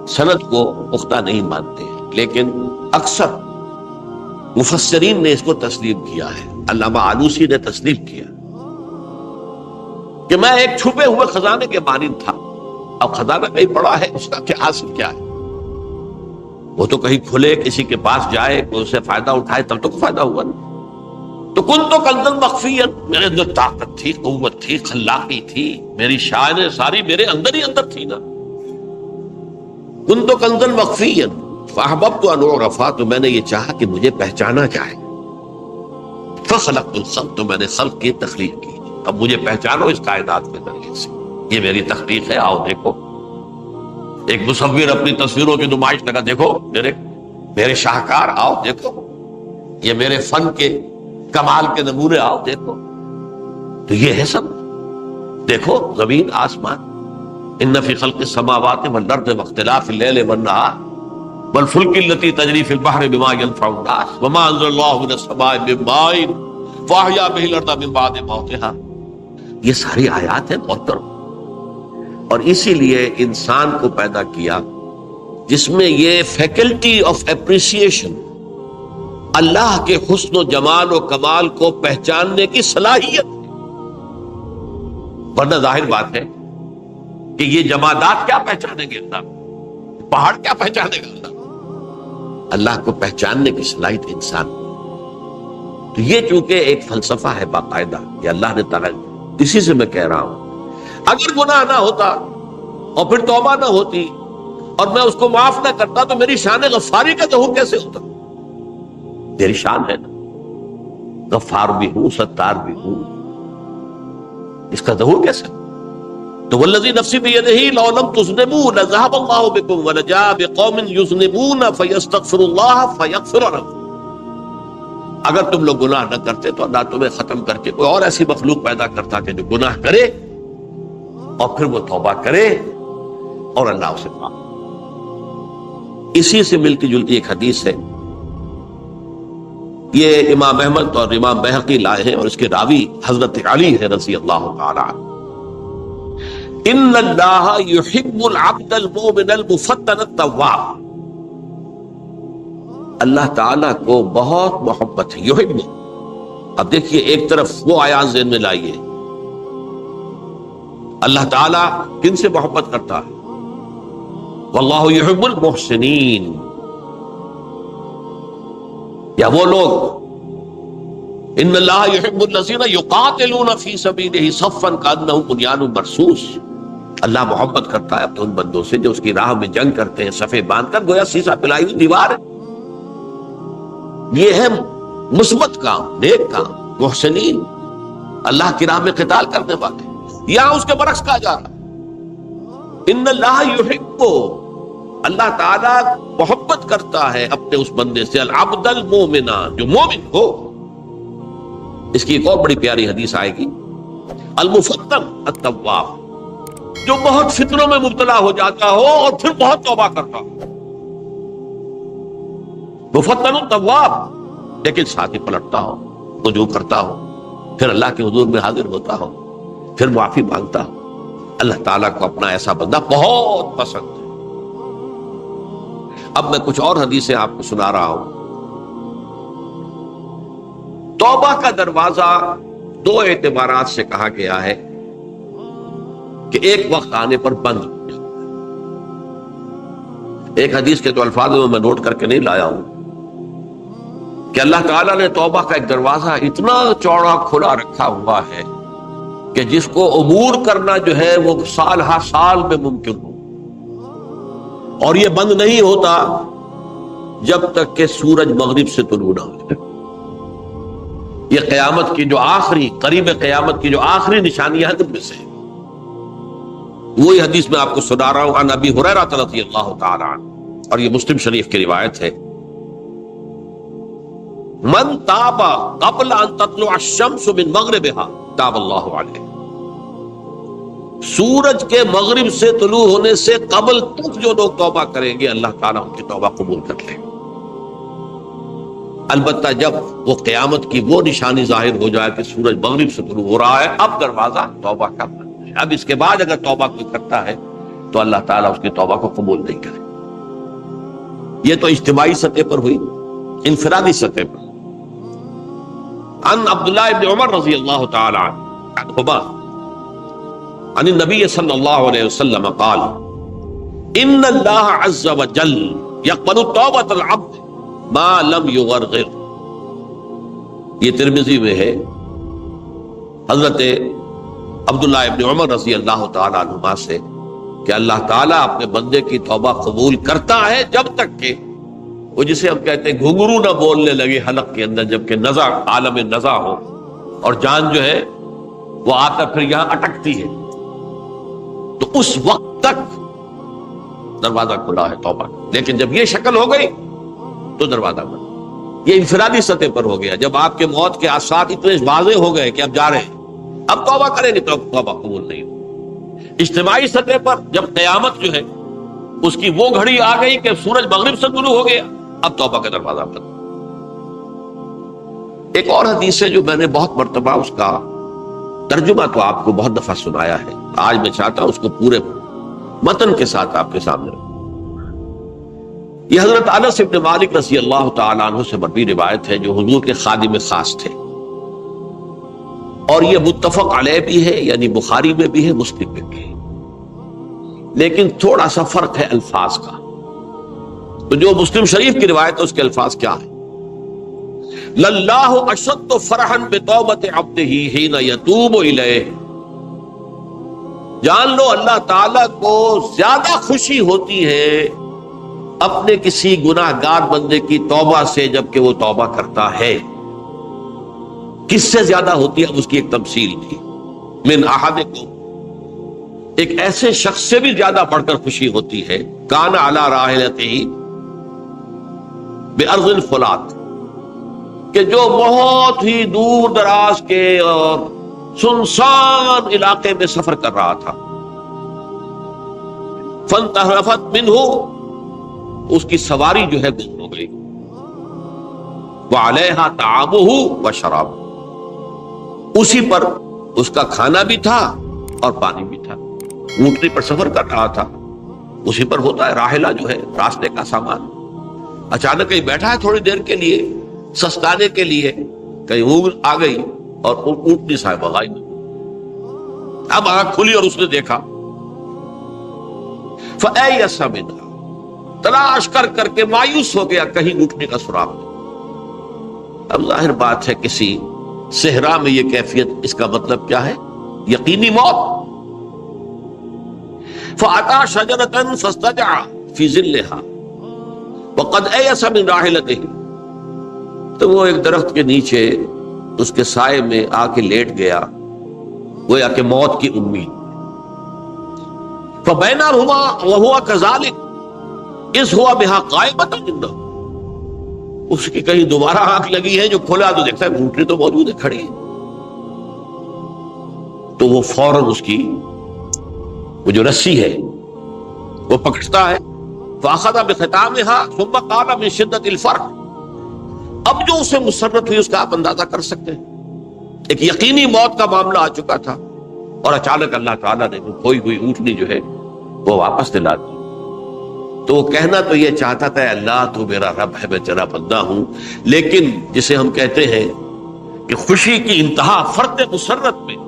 سند کو پختہ نہیں مانتے ہیں، لیکن اکثر مفسرین نے اس کو تسلیم کیا ہے۔ علامہ آلوسی نے تسلیم کیا کہ میں ایک چھپے ہوئے خزانے کے مانند تھا۔ اب خزانہ کہیں پڑا ہے، اس کا کیا حاصل کیا ہے؟ وہ تو کہیں کھلے، کسی کے پاس جائے، کوئی اسے فائدہ اٹھائے، تب تو فائدہ ہوا نا۔ تو کن تو کنزا مخفیا، میرے اندر طاقت تھی، قوت تھی، خلاقی تھی، میری شان ساری میرے اندر ہی اندر تھی نا۔ کن تو کنزا مخفیا فاحببت ان اعرف، تو میں نے یہ چاہا کہ مجھے پہچانا جائے۔ فخلقت الخلق، تو میں نے خلق کی تخلیق کی۔ اب مجھے پہچانو اس کائنات کے ذریعے سے، یہ میری تخلیق ہے، آؤ دیکھو۔ ایک مصور اپنی تصویروں کی نمائش لگا، دیکھو میرے شاہکار، آؤ دیکھو، یہ میرے فن کے کمال کے نمونے، آؤ دیکھو۔ تو یہ ہے سب، دیکھو زمین آسمان، ان فی خلق السماوات والارض واختلاف اللیل والنہار والفلک التی تجری فی البحر بما ینفع الناس وما انزل اللہ من السماء من ماء فاحیا بہ الارض من بعد موتہا۔ یہ ساری آیات ہیں محترم، اور اسی لیے انسان کو پیدا کیا جس میں یہ فیکلٹی آف اپریسیشن، اللہ کے حسن و جمال و کمال کو پہچاننے کی صلاحیت۔ ورنہ ظاہر بات ہے کہ یہ جمادات کیا پہچانیں گے اللہ، پہاڑ کیا پہچانے گا اللہ؟ اللہ کو پہچاننے کی صلاحیت انسان۔ تو یہ چونکہ ایک فلسفہ ہے باقاعدہ کہ اللہ نے تعالیٰ، اسی سے میں کہہ رہا ہوں اگر گناہ نہ ہوتا اور پھر توبہ نہ ہوتی اور میں اس کو معاف نہ کرتا تو میری شان غفاری کا ظہور کیسے ہوتا؟ تیری شان ہے نا، غفار بھی ہوں، ستار بھی ہوں، اس کا ظہور کیسے؟ تو والذی نفسی بیدہ لو لم تذنبوا لذهب اللہ بکم ولجاء بقوم یذنبون فیستغفروا اللہ فیغفر لهم۔ اگر تم لوگ گناہ نہ کرتے تو اللہ تمہیں ختم کر کے کوئی اور ایسی مخلوق پیدا کرتا کہ جو گناہ کرے اور پھر وہ توبہ کرے اور اللہ اسے معاف۔ اسی سے ملتی جلتی ایک حدیث ہے، یہ امام احمد اور امام بہقی لائے ہیں، اور اس کے راوی حضرت علی ہے رضی اللہ تعالی عنہ۔ ان اللہ یحب العبد المؤمن المفتن التواب، اللہ تعالیٰ کو بہت محبت ہے، یحب۔ اب دیکھیے ایک طرف وہ آیات ذہن میں لائیے، اللہ تعالیٰ کن سے محبت کرتا ہے؟ واللہ یحب المحسنین، یا وہ لوگ ان اللہ یحب الذین یقاتلون فی سبیلہ صفا کانہم بنیان مرصوص، اللہ محبت کرتا ہے اپنے ان بندوں سے جو اس کی راہ میں جنگ کرتے ہیں صفے باندھ کر، گویا سیسا پلائی ہوئی دیوار ہے۔ یہ ہے مثبت کام، نیک کام، محسنین، اللہ کی راہ میں قتال کرنے والے۔ یہاں اس کے برعکس کہا جا رہا ان اللہ یحب، اللہ تعالیٰ محبت کرتا ہے اپنے اس بندے سے، العبد المومن، جو مومن ہو۔ اس کی ایک اور بڑی پیاری حدیث آئے گی، المفتن التواب، جو بہت فتنوں میں مبتلا ہو جاتا ہو اور پھر بہت توبہ کرتا ہو، مفتن التواب، لیکن ساتھ ہی پلٹتا ہو، رجوع کرتا ہو، پھر اللہ کے حضور میں حاضر ہوتا ہو، پھر معافی مانگتا ہو۔ اللہ تعالیٰ کو اپنا ایسا بندہ بہت پسند ہے۔ اب میں کچھ اور حدیثیں آپ کو سنا رہا ہوں۔ توبہ کا دروازہ دو اعتبارات سے کہا گیا ہے کہ ایک وقت آنے پر بند ہو جائے۔ ایک حدیث کے تو الفاظ میں نوٹ کر کے نہیں لایا ہوں کہ اللہ تعالیٰ نے توبہ کا ایک دروازہ اتنا چوڑا کھلا رکھا ہوا ہے کہ جس کو عبور کرنا جو ہے وہ سال ہر سال میں ممکن ہو، اور یہ بند نہیں ہوتا جب تک کہ سورج مغرب سے طلوع نہ ہو۔ یہ قیامت کی جو آخری، قریب قیامت کی جو آخری نشانیاں ہیں ان میں سے وہی حدیث میں آپ کو سنا رہا ہوں، عن ابی ہریرہ رضی اللہ تعالی عنہ، اور یہ مسلم شریف کی روایت ہے۔ من تاب قبل ان تطلع الشمس من مغربها تاب اللہ علیہ، سورج کے مغرب سے طلوع ہونے سے قبل تک جو لوگ توبہ کریں گے اللہ تعالیٰ ان کی توبہ قبول کر لے. البتہ جب وہ قیامت کی وہ نشانی ظاہر ہو جائے کہ سورج مغرب سے طلوع ہو رہا ہے، اب دروازہ توبہ کا بند ہے. اب اس کے بعد اگر توبہ کوئی کرتا ہے تو اللہ تعالیٰ اس کی توبہ کو قبول نہیں کرے. یہ تو اجتماعی سطح پر ہوئی. انفرادی سطح پر عن عبداللہ ابن عمر رضی اللہ تعالی عنہما عن النبی صلی اللہ علیہ وسلم قال ان اللہ عز وجل یقبل توبۃ العبد ما لم یغرغر. یہ ترمذی میں ہے. حضرت عبداللہ ابن عمر رضی اللہ تعالی عنہما سے کہ اللہ تعالیٰ اپنے بندے کی توبہ قبول کرتا ہے جب تک کہ وہ جسے ہم کہتے ہیں گھنگرو نہ بولنے لگے حلق کے اندر، جبکہ نزع عالم نزع ہو اور جان جو ہے وہ آتا پھر یہاں اٹکتی ہے، تو اس وقت تک دروازہ کھلا ہے توبہ. لیکن جب یہ شکل ہو گئی تو دروازہ بند. یہ انفرادی سطح پر ہو گیا. جب آپ کے موت کے آثار اتنے واضح ہو گئے کہ اب جا رہے ہیں، اب توبہ کریں گے تو توبہ قبول نہیں ہو. اجتماعی سطح پر جب قیامت جو ہے اس کی وہ گھڑی آ گئی کہ سورج مغرب سے طلوع ہو گیا، اب توبہ کا دروازہ بند. ایک اور حدیث ہے جو میں نے بہت مرتبہ اس کا ترجمہ تو آپ کو بہت دفعہ سنایا ہے، آج میں چاہتا ہوں اس کو پورے متن کے ساتھ آپ کے سامنے رکھوں. یہ حضرت انس بن مالک رضی اللہ تعالیٰ عنہ سے مروی روایت ہے جو حضور کے خادم خاص تھے، اور یہ متفق علیہ بھی ہے، یعنی بخاری میں بھی ہے، مسلم میں بھی ہے، لیکن تھوڑا سا فرق ہے الفاظ کا. تو جو مسلم شریف کی روایت ہے اس کے الفاظ کیا ہے؟ للہ اشد فرحا بتوبۃ عبدہ حین یتوب الیہ. جان لو اللہ تعالیٰ کو زیادہ خوشی ہوتی ہے اپنے کسی گناہ گار بندے کی توبہ سے جبکہ وہ توبہ کرتا ہے. کس سے زیادہ ہوتی ہے؟ اب اس کی ایک تمثیل تھی. من احدکم، ایک ایسے شخص سے بھی زیادہ بڑھ کر خوشی ہوتی ہے کان علی راحلتہ بارض الفلات، کہ جو بہت ہی دور دراز کے اور سنسان علاقے میں سفر کر رہا تھا. فانتحرفت منہ، اس کی سواری جو ہے گم ہو گئی. وعلیہا طعامہ وشرابہ، اسی پر اس کا کھانا بھی تھا اور پانی بھی تھا. اونٹنی پر سفر کر رہا تھا، اسی پر ہوتا ہے راحلہ جو ہے راستے کا سامان. اچانک کہیں بیٹھا ہے تھوڑی دیر کے لیے سستانے کے لیے، کہیں اونگ آ گئی اور اونٹنی صاحب غائب. اب آنکھ کھلی اور اس نے دیکھا. فَأَيَّسَ مِنْهَا، تلاش کر کر کے مایوس ہو گیا، کہیں اونٹنی کا سراغ نہیں. اب ظاہر بات ہے کسی صحرا میں یہ کیفیت، اس کا مطلب کیا ہے؟ یقینی موت. فَأَتَى شَجَرَةً فَاسْتَجَعَ فِي ظِلِّهَا وَقَدْ أَيَسَ مِنْ رَاحِلَتِهِ، تو وہ ایک درخت کے نیچے اس کے سائے میں آ کے لیٹ گیا، گویا کہ موت کی امید. فَبَيْنَهُمَا وَهُوَ كَذَلِكَ إِذْ هُوَ بِهَا قَائِمَةٌ عِندَهُ، اس کی کہیں دوبارہ آنکھ لگی ہے، جو کھولا تو دیکھتا ہے اونٹنی تو موجود ہے، کھڑی ہے. تو وہ فوراً اس کی وہ جو رسی ہے وہ پکڑتا ہے. فَأَخَذَ بِخِتَامِهَا ثُمَّ قَالَ مِن شِدَّةِ الْفَرْقِ، اب جو اسے مسرت ہوئی اس کا آپ اندازہ کر سکتے ہیں. ایک یقینی موت کا معاملہ آ چکا تھا اور اچانک اللہ تعالیٰ نے وہ کھوئی ہوئی اونٹنی جو ہے وہ واپس دلا دی. تو وہ کہنا تو یہ چاہتا تھا اللہ تو میرا رب ہے، میں تیرا بندہ ہوں، لیکن جسے ہم کہتے ہیں کہ خوشی کی انتہا فرط مسرت میں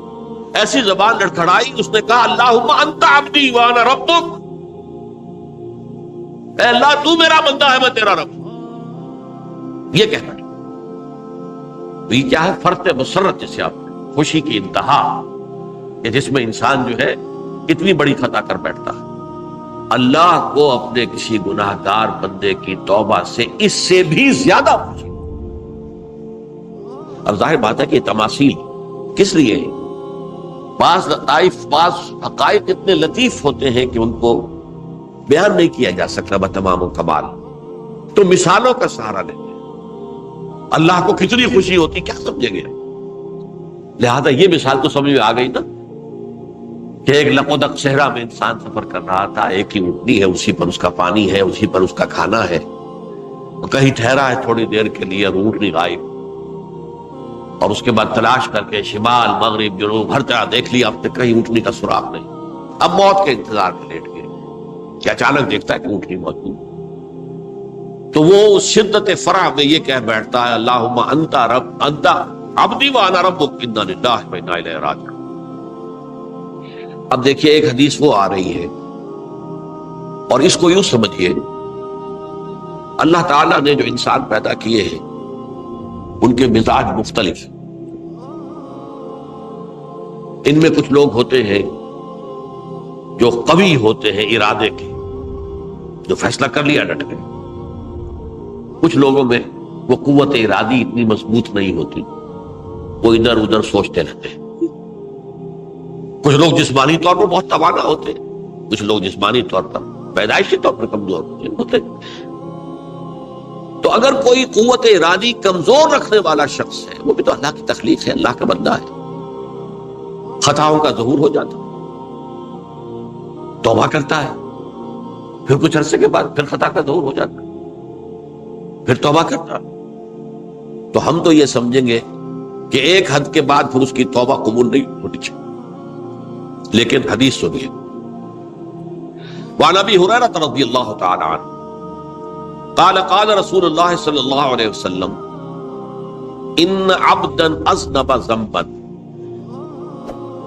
ایسی زبان لڑکھڑائی، اس نے کہا اللہم انت عبدی وانا ربک، اے اللہ تو میرا بندہ ہے، میں تیرا رب ہوں. یہ کہنا تو یہ کیا ہے؟ فرط مسرت، جسے آپ خوشی کی انتہا، کہ جس میں انسان جو ہے اتنی بڑی خطا کر بیٹھتا ہے. اللہ کو اپنے کسی گناہ گار بندے کی توبہ سے اس سے بھی زیادہ خوشی. اب ظاہر بات ہے کہ تماثیل کس لیے؟ بعض لطائف، بعض حقائق اتنے لطیف ہوتے ہیں کہ ان کو بیان نہیں کیا جا سکتا بتمام و کمال، تو مثالوں کا سہارا لیتے ہیں. اللہ کو کتنی خوشی ہوتی کیا سمجھیں گے؟ لہذا یہ مثال تو سمجھ میں آ گئی نا کہ ایک لقودق صحرا میں انسان سفر کر رہا تھا، ایک ہی اونٹنی ہے، اسی پر اس کا پانی ہے، اسی پر اس کا کھانا ہے، کہیں ٹھہرا ہے تھوڑی دیر کے لیے، اونٹنی غائب، اور اس کے بعد تلاش کر کے شمال مغرب جنوب ہر طرح دیکھ لیا، اب تک کہیں اونٹنی کا سراغ نہیں۔ اب موت کے انتظار میں لیٹ گئے کہ اچانک دیکھتا ہے کہ اونٹنی موجود، تو وہ شدت فرح میں یہ کہہ بیٹھتا ہے اللہم انت رب انت عبدی وانا ربک انا للہ و انا الیہ راجعون۔ اب دیکھیے ایک حدیث وہ آ رہی ہے اور اس کو یوں سمجھیے، اللہ تعالیٰ نے جو انسان پیدا کیے ہیں ان کے مزاج مختلف، ان میں کچھ لوگ ہوتے ہیں جو قوی ہوتے ہیں ارادے کے، جو فیصلہ کر لیا ڈٹ گئے، کچھ لوگوں میں وہ قوت ارادی اتنی مضبوط نہیں ہوتی، وہ ادھر ادھر سوچتے رہتے ہیں، کچھ لوگ جسمانی طور پر بہت توانا ہوتے ہیں، کچھ لوگ جسمانی طور پر پیدائشی طور پر کمزور ہوتے ہیں۔ تو اگر کوئی قوت ارادی کمزور رکھنے والا شخص ہے، وہ بھی تو اللہ کی تخلیق ہے، اللہ کا بندہ ہے، خطاؤں کا ظہور ہو جاتا ہے، توبہ کرتا ہے، پھر کچھ عرصے کے بعد پھر خطا کا ظہور ہو جاتا ہے، پھر توبہ کرتا ہے، تو ہم تو یہ سمجھیں گے کہ ایک حد کے بعد پھر اس کی توبہ قبول نہیں ہونی چاہیے۔ لیکن حدیث سنیے، وعن ابی ہریرہ رضی اللہ تعالی عنہ قال قال رسول اللہ صلی اللہ علیہ وسلم ان عبدا اذنب ذنبا،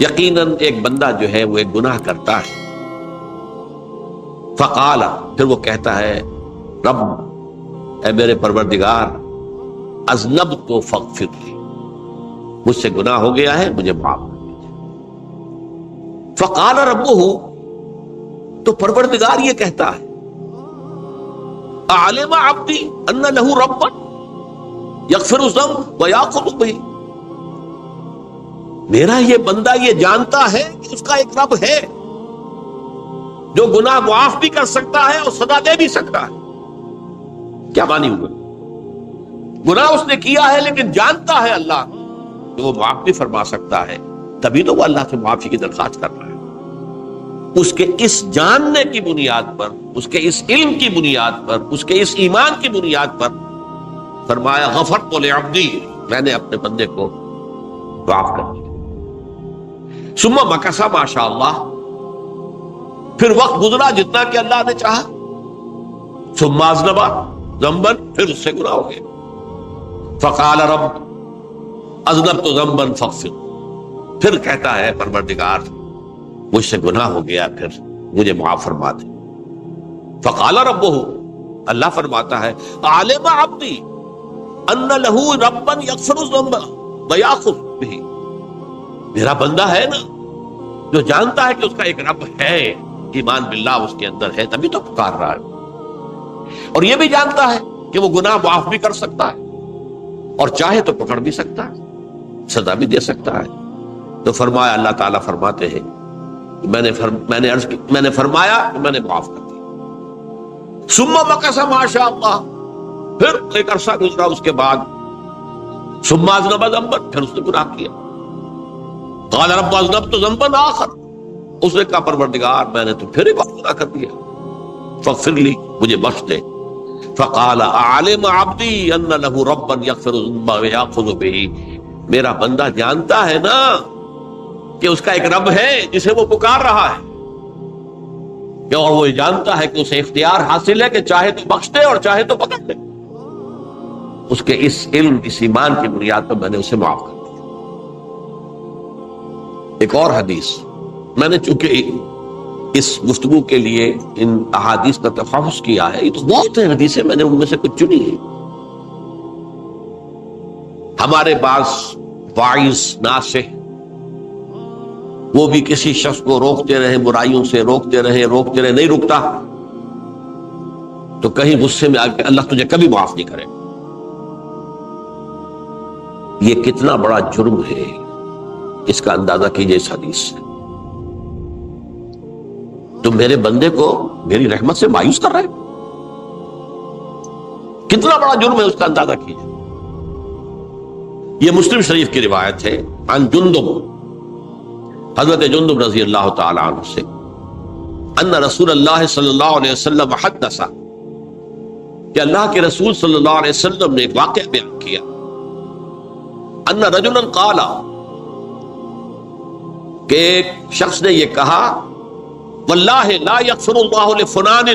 یقیناً ایک بندہ جو ہے وہ ایک گناہ کرتا ہے، فقال، پھر وہ کہتا ہے رب، اے میرے پروردگار، اذنبت فاغفر لی، مجھ سے گناہ ہو گیا ہے، مجھے معاف کر دیجیے۔ فقال ربہ، تو پروردگار یہ کہتا ہے اعلم عبدی ان لہ ربا یغفر الذنب ویأخذ بہ، میرا یہ بندہ یہ جانتا ہے کہ اس کا ایک رب ہے جو گناہ معاف بھی کر سکتا ہے اور سزا دے بھی سکتا ہے۔ کیا معنی ہوگا؟ گناہ اس نے کیا ہے لیکن جانتا ہے اللہ کہ وہ معاف بھی فرما سکتا ہے، تبھی تو وہ اللہ سے معافی کی درخواست کر رہا ہے۔ اس کے اس جاننے کی بنیاد پر، اس کے اس علم کی بنیاد پر، اس کے اس ایمان کی بنیاد پر فرمایا غفرت لعبدی، میں نے اپنے بندے کو معاف کر دیا۔ ثم مکث ما شاء اللہ، پھر وقت گزرا جتنا کہ اللہ نے چاہا، ثم اذنب ذنبا، پھر اس سے گناہ ہو گیا، فقال رب اذنبت ذنبا فاغفر، پھر کہتا ہے پروردگار مجھ سے گناہ ہو گیا، پھر مجھے معاف فرما دے۔ فقال ربہ، اللہ فرماتا ہے عالم عبدی ان لہ ربا یغفر الذنب ویأخذ بہ، میرا بندہ ہے نا جو جانتا ہے کہ اس کا ایک رب ہے، ایمان باللہ اس کے اندر ہے، تبھی تو پکار رہا ہے، اور یہ بھی جانتا ہے کہ وہ گناہ معاف بھی کر سکتا ہے اور چاہے تو پکڑ بھی سکتا ہے، سزا بھی دے سکتا ہے۔ تو فرمایا، اللہ تعالیٰ فرماتے ہیں میں نے فرمایا کہ میں نے معاف کر دیا۔ ثم مکث ما شاء اللہ، پھر ایک عرصہ گزرا اس کے بعد، ثم اذنب ذنبا، پھر اس نے گناہ کیا، قال رب اذنبت ذنبا آخر، اس نے کہا پروردگار میں نے تو پھر ایک اور گناہ کر دیا، فاغفر لی، مجھے بخش دے۔ فقال اعلم عبدی ان لہ ربا یغفر الذنب ویأخذ بہ، میرا بندہ جانتا ہے نا کہ اس کا ایک رب ہے جسے وہ پکار رہا ہے، اور وہ جانتا ہے کہ اسے اختیار حاصل ہے کہ چاہے تو بخش دے اور چاہے تو پکڑ دے، اس کے اس علم اس ایمان کی بنیاد پر میں نے اسے معاف کر دیا۔ ایک اور حدیث، میں نے چونکہ اس گفتگو کے لیے ان احادیث کا تفحص کیا ہے، یہ تو بہت ہیں حدیثیں، میں نے ان میں سے کچھ چنی ہے۔ ہمارے پاس واعظ ناصح وہ بھی کسی شخص کو روکتے رہے، برائیوں سے روکتے رہے، نہیں رکتا تو کہیں غصے میں آ کے اللہ تجھے کبھی معاف نہیں کرے، یہ کتنا بڑا جرم ہے، اس کا اندازہ کیجئے اس حدیث سے۔ تم میرے بندے کو میری رحمت سے مایوس کر رہے، کتنا بڑا جرم ہے، اس کا اندازہ کیجئے۔ یہ مسلم شریف کی روایت ہے عن جندب، حضرت جندب رضی اللہ تعالی عنہ سے، ان رسول اللہ صلی اللہ علیہ وسلم حدث، کہ اللہ کے رسول صلی اللہ علیہ وسلم نے ایک واقعہ بیان کیا، ان رجلا قال، کہ ایک شخص نے یہ کہا، واللہ لا یغفر اللہ لفلان،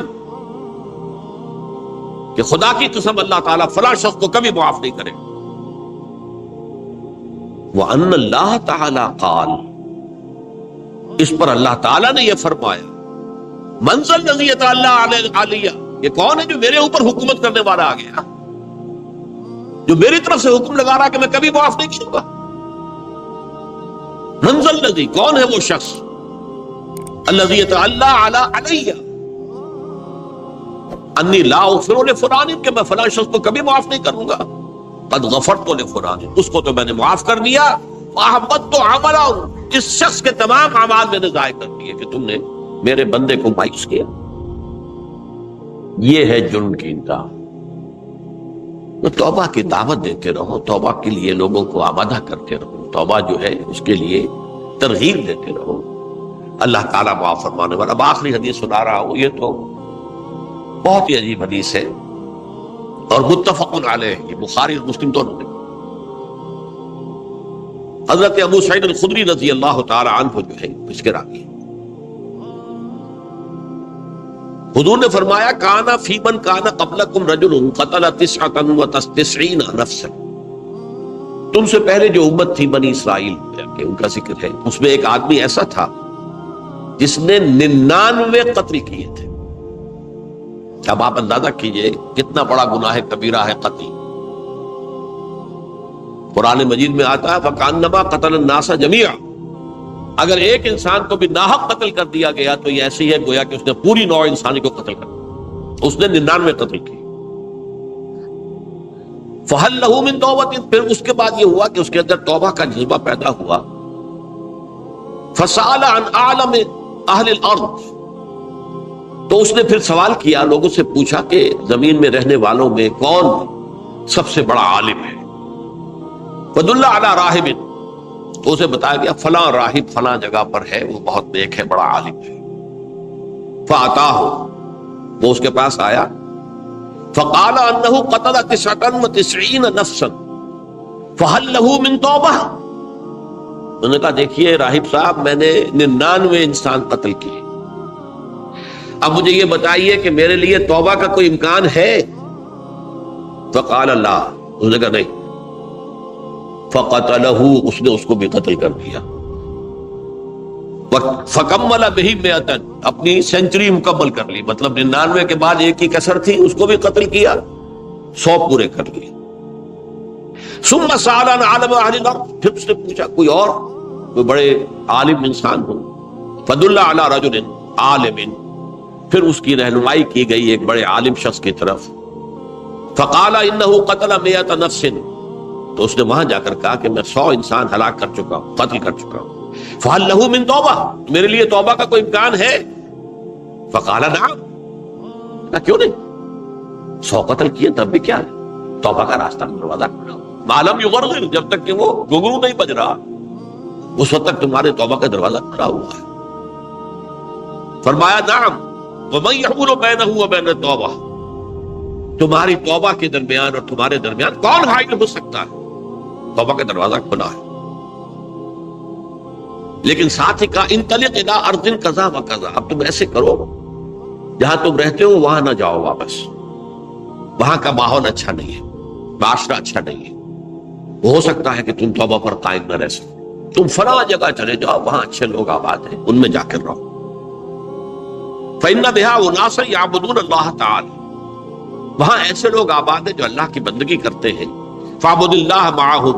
کہ خدا کی قسم اللہ تعالیٰ فلاں شخص کو کبھی معاف نہیں کرے، وَأَنَّ اللَّهَ تَعَالَى قَالَ، اس پر اللہ تعالیٰ نے یہ فرمایا، مَنْ ذَا الَّذِي يَتَعَلَّى عَلَيَّ، یہ کون ہے جو میرے اوپر حکومت کرنے والا آ گیا، جو میری طرف سے حکم لگا رہا کہ میں کبھی معاف نہیں کروں گا۔ مَنْ ذَا الَّذِي، کون ہے وہ شخص، الَّذِي يَتَعَلَّى عَلَيَّ انی لا اغفر لفلان، کہ میں فلاں شخص کو کبھی معاف نہیں کروں گا، قد غفرت لفلان، اس کو تو میں نے معاف کر دیا، وَأَحْبَطْتُ عَمَلَهُ، اس شخص کے تمام اعمال میں نے ضائع کر دیے کہ تم نے میرے بندے کو مایوس کیا۔ یہ ہے جرم کی انتہا۔ تو توبہ کی دعوت دیتے رہو، توبہ کے لیے لوگوں کو آمادہ کرتے رہو، توبہ جو ہے اس کے لیے ترغیب دیتے رہو، اللہ تعالیٰ معاف فرمانے والا۔ اب آخری حدیث سنا رہا ہوں، یہ تو بہت ہی عجیب حدیث ہے اور متفق علیہ، یہ بخاری اور مسلم دونوں نے۔ حضرت ابو سعید الخدری رضی اللہ تعالی عنہ جو ہے اس کے راوی، حضور نے فرمایا، کانا فی من کانا قبلکم رجل قتل 99 نفسا، تم سے پہلے جو امت تھی بنی اسرائیل کہ ان کا ذکر ہے، اس میں ایک آدمی ایسا تھا جس نے 99 قتل کیے تھے۔ اب آپ اندازہ کیجئے کتنا بڑا گناہ کبیرہ ہے قتل۔ قرآن مجید میں آتا ہے فَكَأَنَّمَا قَتَلَ النَّاسَ جَمِيعًا، اگر ایک انسان کو بھی ناحق قتل کر دیا گیا تو یہ ایسی ہے گویا کہ اس نے پوری نوع انسانی کو قتل کر دیا، اس نے 99 قتل کی۔ فَهَلْ لَهُ مِن تَوْبَةٍ، پھر اس کے بعد یہ ہوا کہ اس کے اندر توبہ کا جذبہ پیدا ہوا۔ فَسَأَلَ عَنْ أَعْلَمِ أَهْلِ الْأَرْضِ، تو اس نے پھر سوال کیا، لوگوں سے پوچھا کہ زمین میں رہنے والوں میں کون سب سے بڑا عالم ہے۔ فَدُلَّ عَلَى رَاهِبٍ، تو اسے بتایا گیا فلاں راہب فلاں جگہ پر ہے، وہ بہت نیک ہے، بڑا عالم ہے۔ فَأَتَاهُ، وہ اس کے پاس آیا، فَقَالَ أَنَّهُ قَتَلَ 99 نَفْسًا فَهَلْ لَهُ مِن تَوْبَةٍ، انہوں نے کہا دیکھیے راہب صاحب، میں نے 99 انسان قتل کیے، اب مجھے یہ بتائیے کہ میرے لیے توبہ کا کوئی امکان ہے؟ فقال لا، اس نے کہا نہیں۔ فقتلہ، اس نے اس کو بھی قتل کر دیا۔ فکمل بہ 100، اپنی سینچری مکمل کر لی، مطلب 99 کے بعد ایک ہی کسر تھی، اس کو بھی قتل کیا، 100 پورے کر لیے۔ ثم سأل عن عالم اہل الارض، پھر اس نے پوچھا کوئی اور کوئی بڑے عالم انسان ہو۔ فدل علی رجل عالم، پھر اس کی رہنمائی کی گئی ایک بڑے عالم شخص کی طرف۔ فقال انه قتل 100 نفس، تو اس نے وہاں جا کر کہا کہ میں 100 انسان ہلاک کر چکا ہوں، قتل کر چکا ہوں۔ فهل له من توبہ، میرے لیے توبہ کا کوئی امکان ہے؟ فقال نعم، کیوں نہیں، 100 قتل کیے تب بھی کیا ہے، توبہ کا راستہ دروازہ کھلا، معلوم یغرغر، جب تک کہ وہ گھنگرو نہیں بج رہا اس وقت تک تمہارے توبہ کا دروازہ کھلا ہوا ہے۔ فرمایا نعم، وَمَن يَحُولُ بَيْنَهُ وَبَيْنَ التَّوْبَةِ، تمہاری توبہ کے درمیان اور تمہارے درمیان کون حائل ہو سکتا ہے، توبہ کا دروازہ کھلا ہے۔ لیکن ساتھ ہی کہا انطلق الی ارض کذا و کذا، اب تم ایسے کرو جہاں تم رہتے ہو وہاں نہ جاؤ واپس، وہاں کا ماحول اچھا نہیں ہے، معاشرہ اچھا نہیں ہے، ہو سکتا ہے کہ تم توبہ پر قائم نہ رہ سکو، تم فلاں جگہ چلے جاؤ، وہاں اچھے لوگ آباد ہیں، ان میں جا کر رہو۔ فإن بها أناسا يعبدون اللہ تعالی، وہاں ایسے لوگ آباد ہیں جو اللہ کی بندگی کرتے ہیں۔ فاعبد اللہ معهم،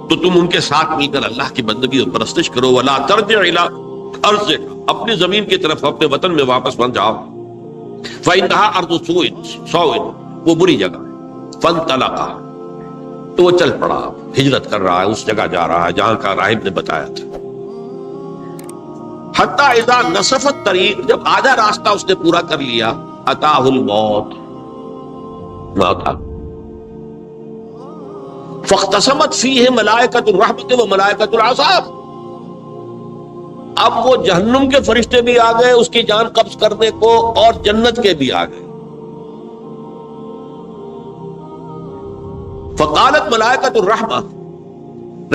تو تم ان کے ساتھ مل کر اللہ کی بندگی اور پرستش کرو۔ ولا ترجع الى ارضک، اپنی زمین کی طرف اپنے وطن میں واپس بن جاؤ۔ فإنها ارض سوء، وہ بری جگہ ہے۔ فانطلقا، تو وہ چل پڑا، ہجرت کر رہا ہے، اس جگہ جا رہا ہے جہاں کا راہب نے بتایا تھا۔ حتی اذا نصف الطریق، جب آدھا راستہ اس نے پورا کر لیا، اتاہ الموت، موت آ، فاختصمت فیہ ملائکۃ الرحمت و ملائکۃ العذاب. اب وہ جہنم کے فرشتے بھی آ گئے اس کی جان قبض کرنے کو، اور جنت کے بھی آ گئے. فقالت ملائکۃ الرحمہ،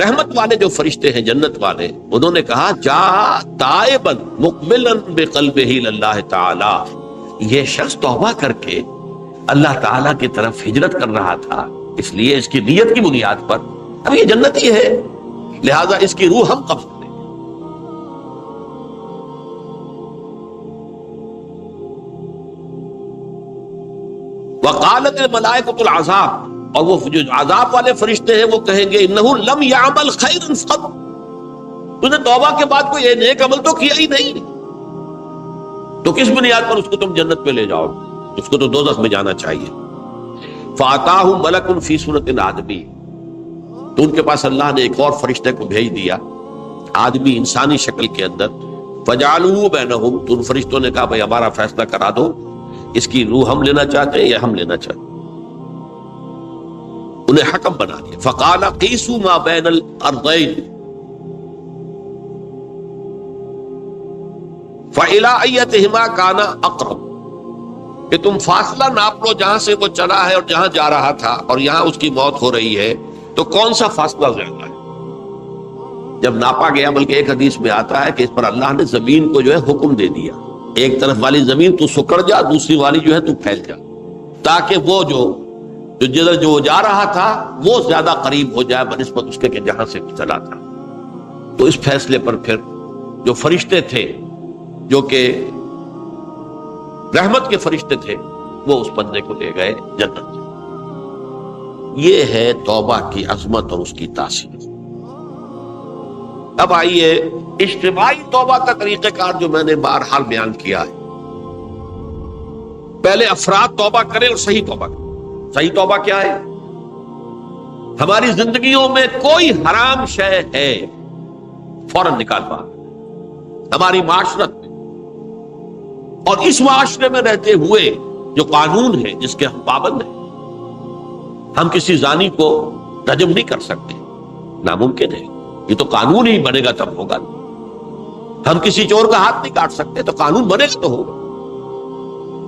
رحمت والے جو فرشتے ہیں جنت والے، انہوں نے کہا جا تائبا مقبلا بقلبہ اللہ تعالی، یہ شخص توبہ کر کے اللہ تعالیٰ کی طرف ہجرت کر رہا تھا، اس لیے اس کی نیت کی بنیاد پر اب یہ جنتی ہے، لہذا اس کی روح ہم قبض کریں. وقالت الملائکۃ العذاب، اور وہ جو عذاب والے فرشتے ہیں وہ کہیں گے انہ لم یعمل خیرا قط، تو نے توبہ کے بعد کوئی نیک عمل تو کیا ہی نہیں، تو کس بنیاد پر اس کو تم جنت میں لے جاؤ، اس کو تو دوزخ میں جانا چاہیے. فاتاہ ملک فی صورت آدمی، تو ان کے پاس اللہ نے ایک اور فرشتے کو بھیج دیا آدمی انسانی شکل کے اندر. فجعلوا بینہم، تو ان فرشتوں نے کہا بھائی ہمارا فیصلہ کرا دو، اس کی روح ہم لینا چاہتے ہیں یا ہم لینا چاہتے ہیں. انہیں حکم بنا دیا. فقال قیسوا ما بین الارضین فإلی ایتہما کان اقرب، کہ تم فاصلہ ناپ لو جہاں سے وہ چلا ہے اور جہاں جا رہا تھا، اور یہاں اس کی موت ہو رہی ہے، تو کون سا فاصلہ زیادہ ہے. جب ناپا گیا، بلکہ ایک حدیث میں آتا ہے کہ اس پر اللہ نے زمین کو جو ہے حکم دے دیا، ایک طرف والی زمین تو سکڑ جا، دوسری والی جو ہے تو پھیل جا، تاکہ وہ جو جدھر جو جا رہا تھا وہ زیادہ قریب ہو جائے بنسبت اس کے کہ جہاں سے چلا تھا. تو اس فیصلے پر پھر جو فرشتے تھے جو کہ رحمت کے فرشتے تھے وہ اس بندے کو لے گئے جنت. یہ ہے توبہ کی عظمت اور اس کی تاثیر. اب آئیے اجتماعی توبہ کا طریقہ کار جو میں نے بہرحال بیان کیا ہے. پہلے افراد توبہ کریں اور صحیح توبہ کریں. صحیح توبہ کیا ہے؟ ہماری زندگیوں میں کوئی حرام شے ہے فوراً نکال پا، ہماری معاشرت میں اور اس معاشرے میں رہتے ہوئے جو قانون ہے جس کے ہم پابند ہیں. ہم کسی زانی کو رجم نہیں کر سکتے، ناممکن ہے، یہ تو قانون ہی بنے گا تب ہوگا. ہم کسی چور کا ہاتھ نہیں کاٹ سکتے، تو قانون بنے گا تو ہوگا.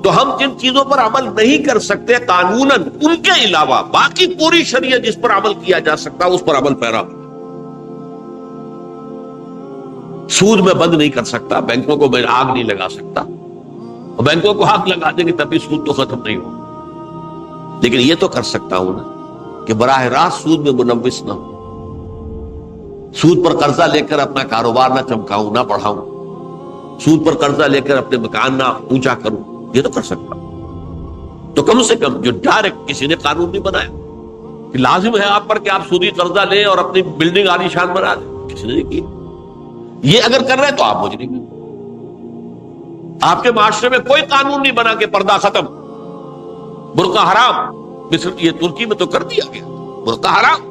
تو ہم جن چیزوں پر عمل نہیں کر سکتے قانوناً، ان کے علاوہ باقی پوری شریعت جس پر عمل کیا جا سکتا اس پر عمل پیرا. سود میں بند نہیں کر سکتا، بینکوں کو میں آگ نہیں لگا سکتا، اور بینکوں کو آگ لگا دیں گے تب بھی سود تو ختم نہیں ہوگا. لیکن یہ تو کر سکتا ہوں نا کہ براہ راست سود میں ملوث نہ ہوں، سود پر قرضہ لے کر اپنا کاروبار نہ چمکاؤں نہ بڑھاؤں، سود پر قرضہ لے کر اپنے مکان نہ اونچا کروں، یہ تو کر سکتا ہوں. تو کم سے کم جو ڈائریکٹ کسی نے قانون نہیں بنایا کہ لازم ہے آپ پر کہ آپ سودی قرضہ لیں اور اپنی بلڈنگ عالی شان بنا دیں، کسی نے نہیں کی. یہ اگر کر رہے تو آپ مجرم ہیں. آپ کے معاشرے میں کوئی قانون نہیں بنا کہ پردہ ختم، برقع حرام. مصر یہ ترکی میں تو کر دیا گیا برقع حرام.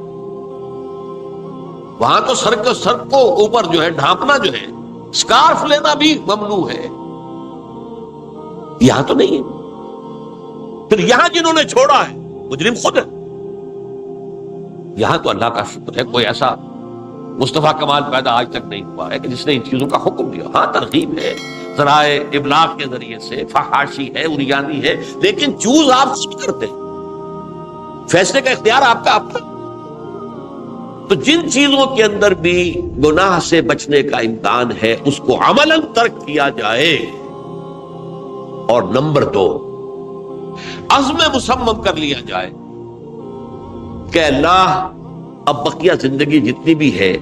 وہاں تو سر کو اوپر جو ہے ڈھانپنا جو ہے، سکارف لینا بھی ممنوع ہے. یہاں تو نہیں ہے. پھر یہاں جنہوں نے چھوڑا ہے مجرم خود ہے. یہاں تو اللہ کا شکر ہے کوئی ایسا مصطفیٰ کمال پیدا آج تک نہیں ہوا ہے کہ جس نے ان چیزوں کا حکم دیا. ہاں ترغیب ہے ذرائع ابلاغ کے ذریعے سے، فحاشی ہے، اریانی ہے، لیکن چوز آپ خود کرتے ہیں، فیصلے کا اختیار آپ کا اپنا. تو جن چیزوں کے اندر بھی گناہ سے بچنے کا امکان ہے اس کو عملاً ترک کیا جائے. اور نمبر 2، عزم مصمم کر لیا جائے کہ اللہ اب بقیہ زندگی جتنی بھی ہے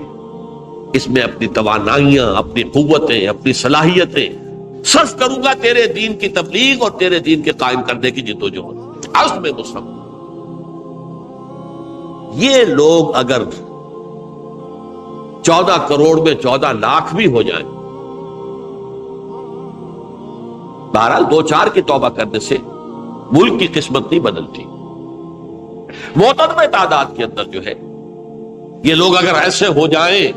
اس میں اپنی توانائیاں، اپنی قوتیں، اپنی صلاحیتیں صرف کروں گا تیرے دین کی تبلیغ اور تیرے دین کے قائم کرنے کی جدوجہد. عزم مصمم. یہ لوگ اگر 14 کروڑ میں 14 لاکھ بھی ہو جائیں، بہرحال 2-4 کی توبہ کرنے سے ملک کی قسمت نہیں بدلتی. معتدل تعداد کے اندر جو ہے یہ لوگ اگر ایسے ہو جائیں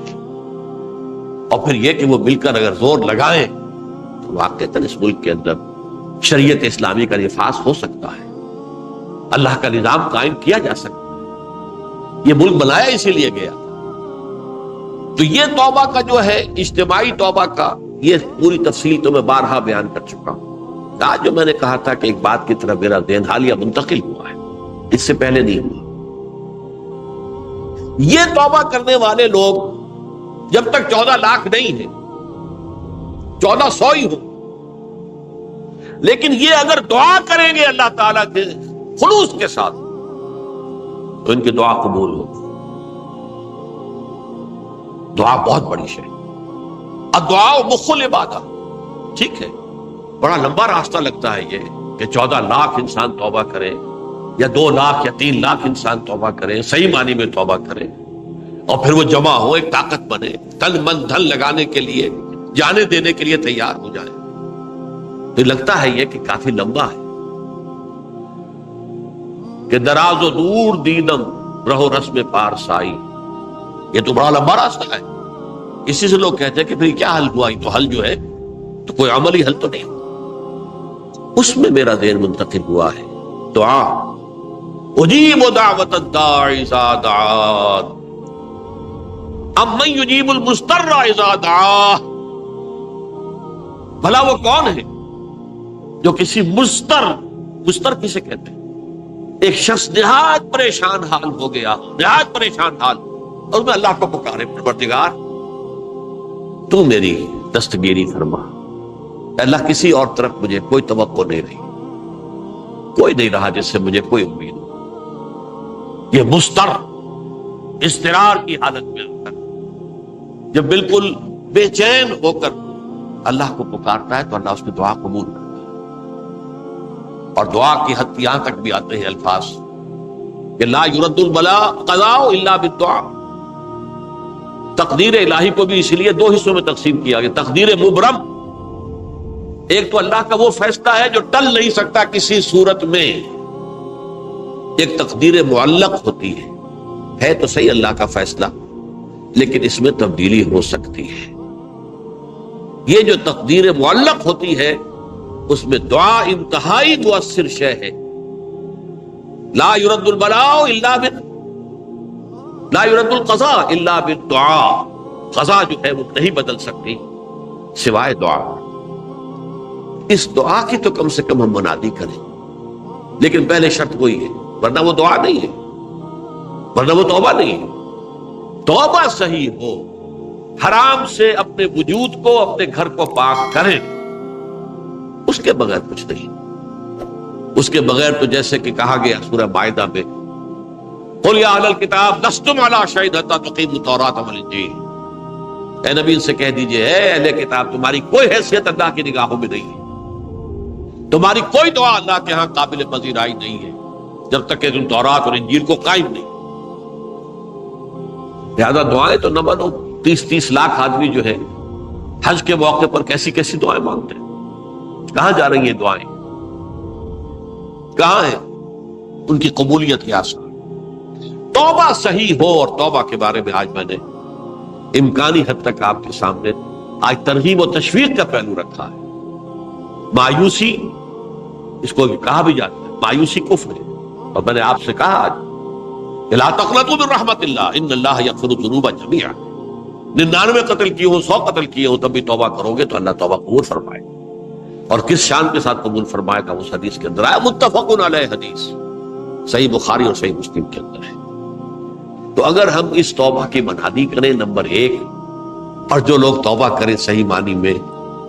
اور پھر یہ کہ وہ مل کر اگر زور لگائیں تو واقعتاً اس ملک کے اندر شریعت اسلامی کا نفاذ ہو سکتا ہے، اللہ کا نظام قائم کیا جا سکتا ہے. یہ ملک بنایا اسی لیے گیا. تو یہ توبہ کا جو ہے اجتماعی توبہ کا یہ پوری تفصیل تو میں بارہا بیان کر چکا ہوں. آج جو میں نے کہا تھا کہ ایک بات کی طرف میرا ذہن حالیہ منتقل ہوا ہے، اس سے پہلے نہیں ہوا. یہ توبہ کرنے والے لوگ جب تک 14 لاکھ نہیں ہیں، 1400 ہی ہو، لیکن یہ اگر دعا کریں گے اللہ تعالیٰ کے خلوص کے ساتھ تو ان کی دعا قبول ہوگی. دعا بہت بڑی شے. الدعاء مخ العبادہ. ٹھیک ہے، بڑا لمبا راستہ لگتا ہے یہ کہ 14 لاکھ انسان توبہ کرے یا 2 لاکھ یا 3 لاکھ انسان توبہ کرے، صحیح معنی میں توبہ کرے، اور پھر وہ جمع ہو، ایک طاقت بنے، تن من دھن لگانے کے لیے، جانے دینے کے لیے تیار ہو جائے. تو لگتا ہے یہ کہ کافی لمبا ہے کہ دراز و دور دیدم رہو رسم پارسائی. یہ تو بڑا لمبا راستہ ہے. اسی سے لوگ کہتے ہیں کہ پھر کیا حل ہوا؟ تو حل جو ہے تو کوئی عملی حل تو نہیں. اس میں میرا ذہن منتقل ہوا ہے دعا. اجیب دعوت الداعی اذا دعان امن یجیب المضطر اذا دعاہ. بھلا وہ کون ہے جو کسی مضطر کسے کہتے ہیں؟ ایک شخص نہایت پریشان حال ہو گیا، نہایت پریشان حال، اور میں اللہ کو پکارے، پروردگار تو میری دستگیری فرما. اللہ کسی اور طرف مجھے کوئی توقع نہیں رہی، کوئی نہیں رہا جس سے مجھے کوئی امید ہو. یہ مضطر اضطرار کی حالت میں جب بالکل بے چین ہو کر اللہ کو پکارتا ہے تو اللہ اس کی دعا قبول کرتا ہے. اور دعا کی حد یہاں تک بھی آتے ہیں الفاظ کہ لا یرد البلاء قضاء الا بالدعاء. تقدیر الہی کو بھی اس لیے 2 حصوں میں تقسیم کیا گیا. تقدیر مبرم، ایک تو اللہ کا وہ فیصلہ ہے جو ٹل نہیں سکتا کسی صورت میں. ایک تقدیر معلق ہوتی ہے تو صحیح اللہ کا فیصلہ، لیکن اس میں تبدیلی ہو سکتی ہے. یہ جو تقدیر معلق ہوتی ہے اس میں دعا انتہائی مؤثر شے ہے. لا يرد البلاء الا لا يرد القضاء الا بالدعاء. قضا جو ہے وہ نہیں بدل سکتی سوائے دعا. اس دعا کی تو کم سے کم ہم منادی کریں، لیکن پہلے شرط وہی ہے، ورنہ وہ دعا نہیں ہے، ورنہ وہ توبہ نہیں ہے. توبہ صحیح ہو، حرام سے اپنے وجود کو، اپنے گھر کو پاک کریں، اس کے بغیر کچھ نہیں. اس کے بغیر تو جیسے کہ کہا گیا سورہ مائدہ میں قل یا اہل الکتاب لستم علی شیء حتی تقیموا التوراۃ والانجیل. اے نبی ان سے کہہ دیجئے اے اہل کتاب تمہاری کوئی حیثیت اللہ کی نگاہوں میں نہیں ہے، تمہاری کوئی دعا اللہ کے ہاں قابل پذیرائی نہیں ہے جب تک کہ تم تورات اور انجیل کو قائم نہیں. لہذا دعائیں تو نہ بنو. 30 لاکھ آدمی جو ہے حج کے موقع پر کیسی کیسی دعائیں مانگتے ہیں. کہاں جا رہی ہیں دعائیں؟ کہاں ہیں ان کی قبولیت کے آثار؟ توبہ صحیح ہو. اور توبہ کے بارے میں آج میں نے امکانی حد تک آپ کے سامنے آج ترغیب و تشویق کا پہلو رکھا ہے. مایوسی اس کو کہا بھی جاتا ہے، مایوسی کفر ہے. اور میں نے آپ سے کہا آج لا تقنطوا من رحمت اللہ ان اللہ یغفر الذنوب جميعا. 99 قتل کیے ہوں، 100 قتل کیے ہوں، تب بھی توبہ کرو گے تو اللہ توبہ قبول فرمائے. اور کس شان کے ساتھ قبول فرمائے گا اس حدیث کے اندر آیا، متفق علیہ حدیث صحیح بخاری اور صحیح مسلم کے اندر ہے. تو اگر ہم اس توبہ کی منادی کریں نمبر 1، اور جو لوگ توبہ کریں صحیح معنی میں،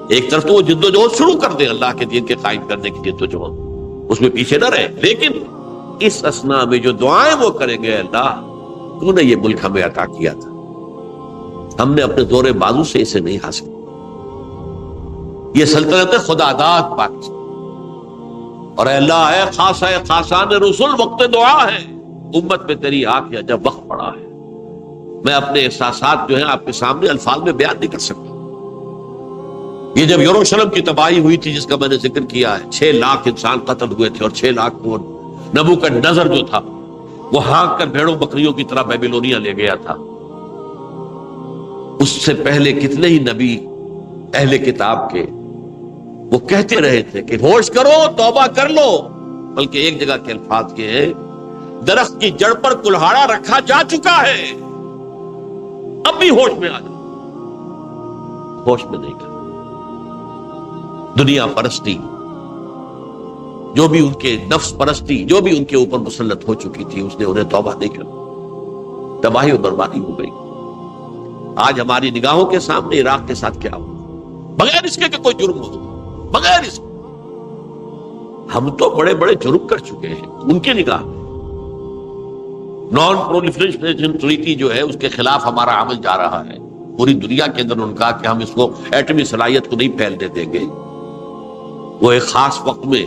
ایک طرف تو وہ جد و جہد شروع کر دیں اللہ کے دین کے قائم کرنے کی جد و جہد، اس میں پیچھے نہ رہے، لیکن اس اثنا میں جو دعائیں وہ کریں گے اللہ تو نے یہ ملک ہمیں عطا کیا تھا، ہم نے اپنے زور بازو سے اسے نہیں حاصل، یہ سلطنت خدا داد پاکستان. اور اے اللہ اے خاصان رسول وقت دعا ہے، امت میں تیری آنکھ یا جب وقت پڑا ہے. میں اپنے احساسات جو ہیں آپ کے سامنے الفاظ میں بیان نہیں کر سکتا. یہ جب یروشلم کی تباہی ہوئی تھی جس کا میں نے ذکر کیا ہے، 6 لاکھ انسان قتل ہوئے تھے، اور 6 لاکھ کو نبوکدنضر جو تھا وہ ہانک کر بھیڑوں بکریوں کی طرح بیبیلونیا لے گیا تھا. اس سے پہلے کتنے ہی نبی اہل کتاب کے وہ کہتے رہے تھے کہ ہوش کرو، توبہ کر لو. بلکہ ایک جگہ کے الفاظ کے ہیں درخت کی جڑ پر کلہاڑا رکھا جا چکا ہے، اب بھی ہوش میں آ جائے، ہوش میں نہیں کر۔ دنیا پرستی، جو بھی ان کے نفس پرستی جو بھی ان کے اوپر مسلط ہو چکی تھی، اس نے انہیں توبہ نہیں کر، تباہی اور بربادی ہو گئی۔ آج ہماری نگاہوں کے سامنے عراق کے ساتھ کیا ہو، بغیر اس کے کہ کوئی جرم ہو، بغیر اس کے ہم تو بڑے بڑے جرم کر چکے ہیں ان کی نگاہ میں۔ نان پرولیفریشن ٹریٹی جو ہے اس کے خلاف ہمارا عمل جا رہا ہے پوری دنیا کے اندر۔ ان کا کہ ہم اس کو ایٹمی صلاحیت کو نہیں پھیلنے دیں گے۔ وہ ایک خاص وقت میں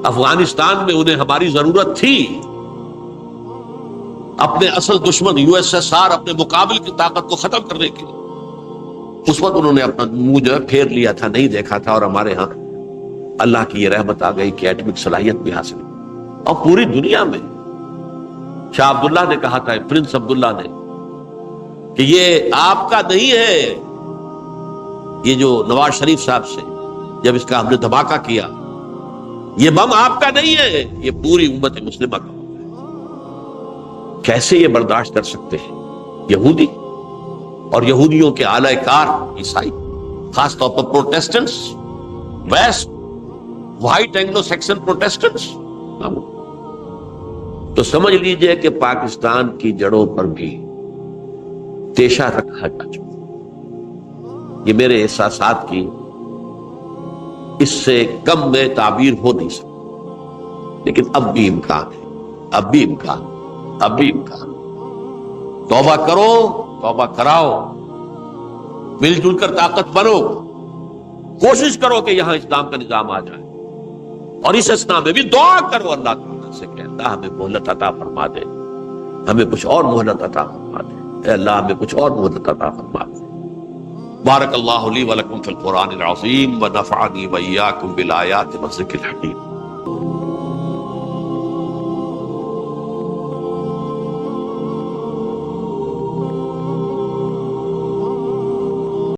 افغانستان میں انہیں ہماری ضرورت تھی، اپنے اصل دشمن USSR اپنے مقابل کی طاقت کو ختم کرنے کے لیے، اس وقت انہوں نے اپنا منہ جو ہے پھیر لیا تھا، نہیں دیکھا تھا، اور ہمارے ہاں اللہ کی یہ رحمت آ گئی کہ ایٹمک صلاحیت بھی حاصل، اور پوری دنیا میں۔ شاہ عبداللہ نے کہا تھا، پرنس عبداللہ نے، کہ یہ آپ کا نہیں ہے، یہ جو نواز شریف صاحب سے جب اس کا ہم نے دھماکہ کیا، یہ بم آپ کا نہیں ہے، یہ پوری امت مسلمہ کا۔ کیسے یہ برداشت کر سکتے ہیں یہودی اور یہودیوں کے اعلی کار عیسائی، خاص طور پر Protestants, west white Anglo Saxon Protestants? تو سمجھ لیجئے کہ پاکستان کی جڑوں پر بھی تیشہ رکھا جا چکا۔ یہ میرے احساسات کی اس سے کم میں تعبیر ہو نہیں سکتی، لیکن اب بھی امکان ہے، اب بھی امکان، اب بھی امکان۔ توبہ کرو، توبہ کراؤ، مل جل کر طاقت بنو، کوشش کرو کہ یہاں اسلام کا نظام آ جائے، اور اس اسنا میں بھی دعا کرو اللہ تعالیٰ سے کہ اللہ ہمیں مہلت عطا فرما دے، ہمیں کچھ اور مہلت عطا فرما دے، اے اللہ ہمیں کچھ اور مہلت عطا فرما دے۔ بارک اللہ لی ولکم فی القرآن العظیم ونفعنی وإیاکم بالآیات والذکر الحکیم۔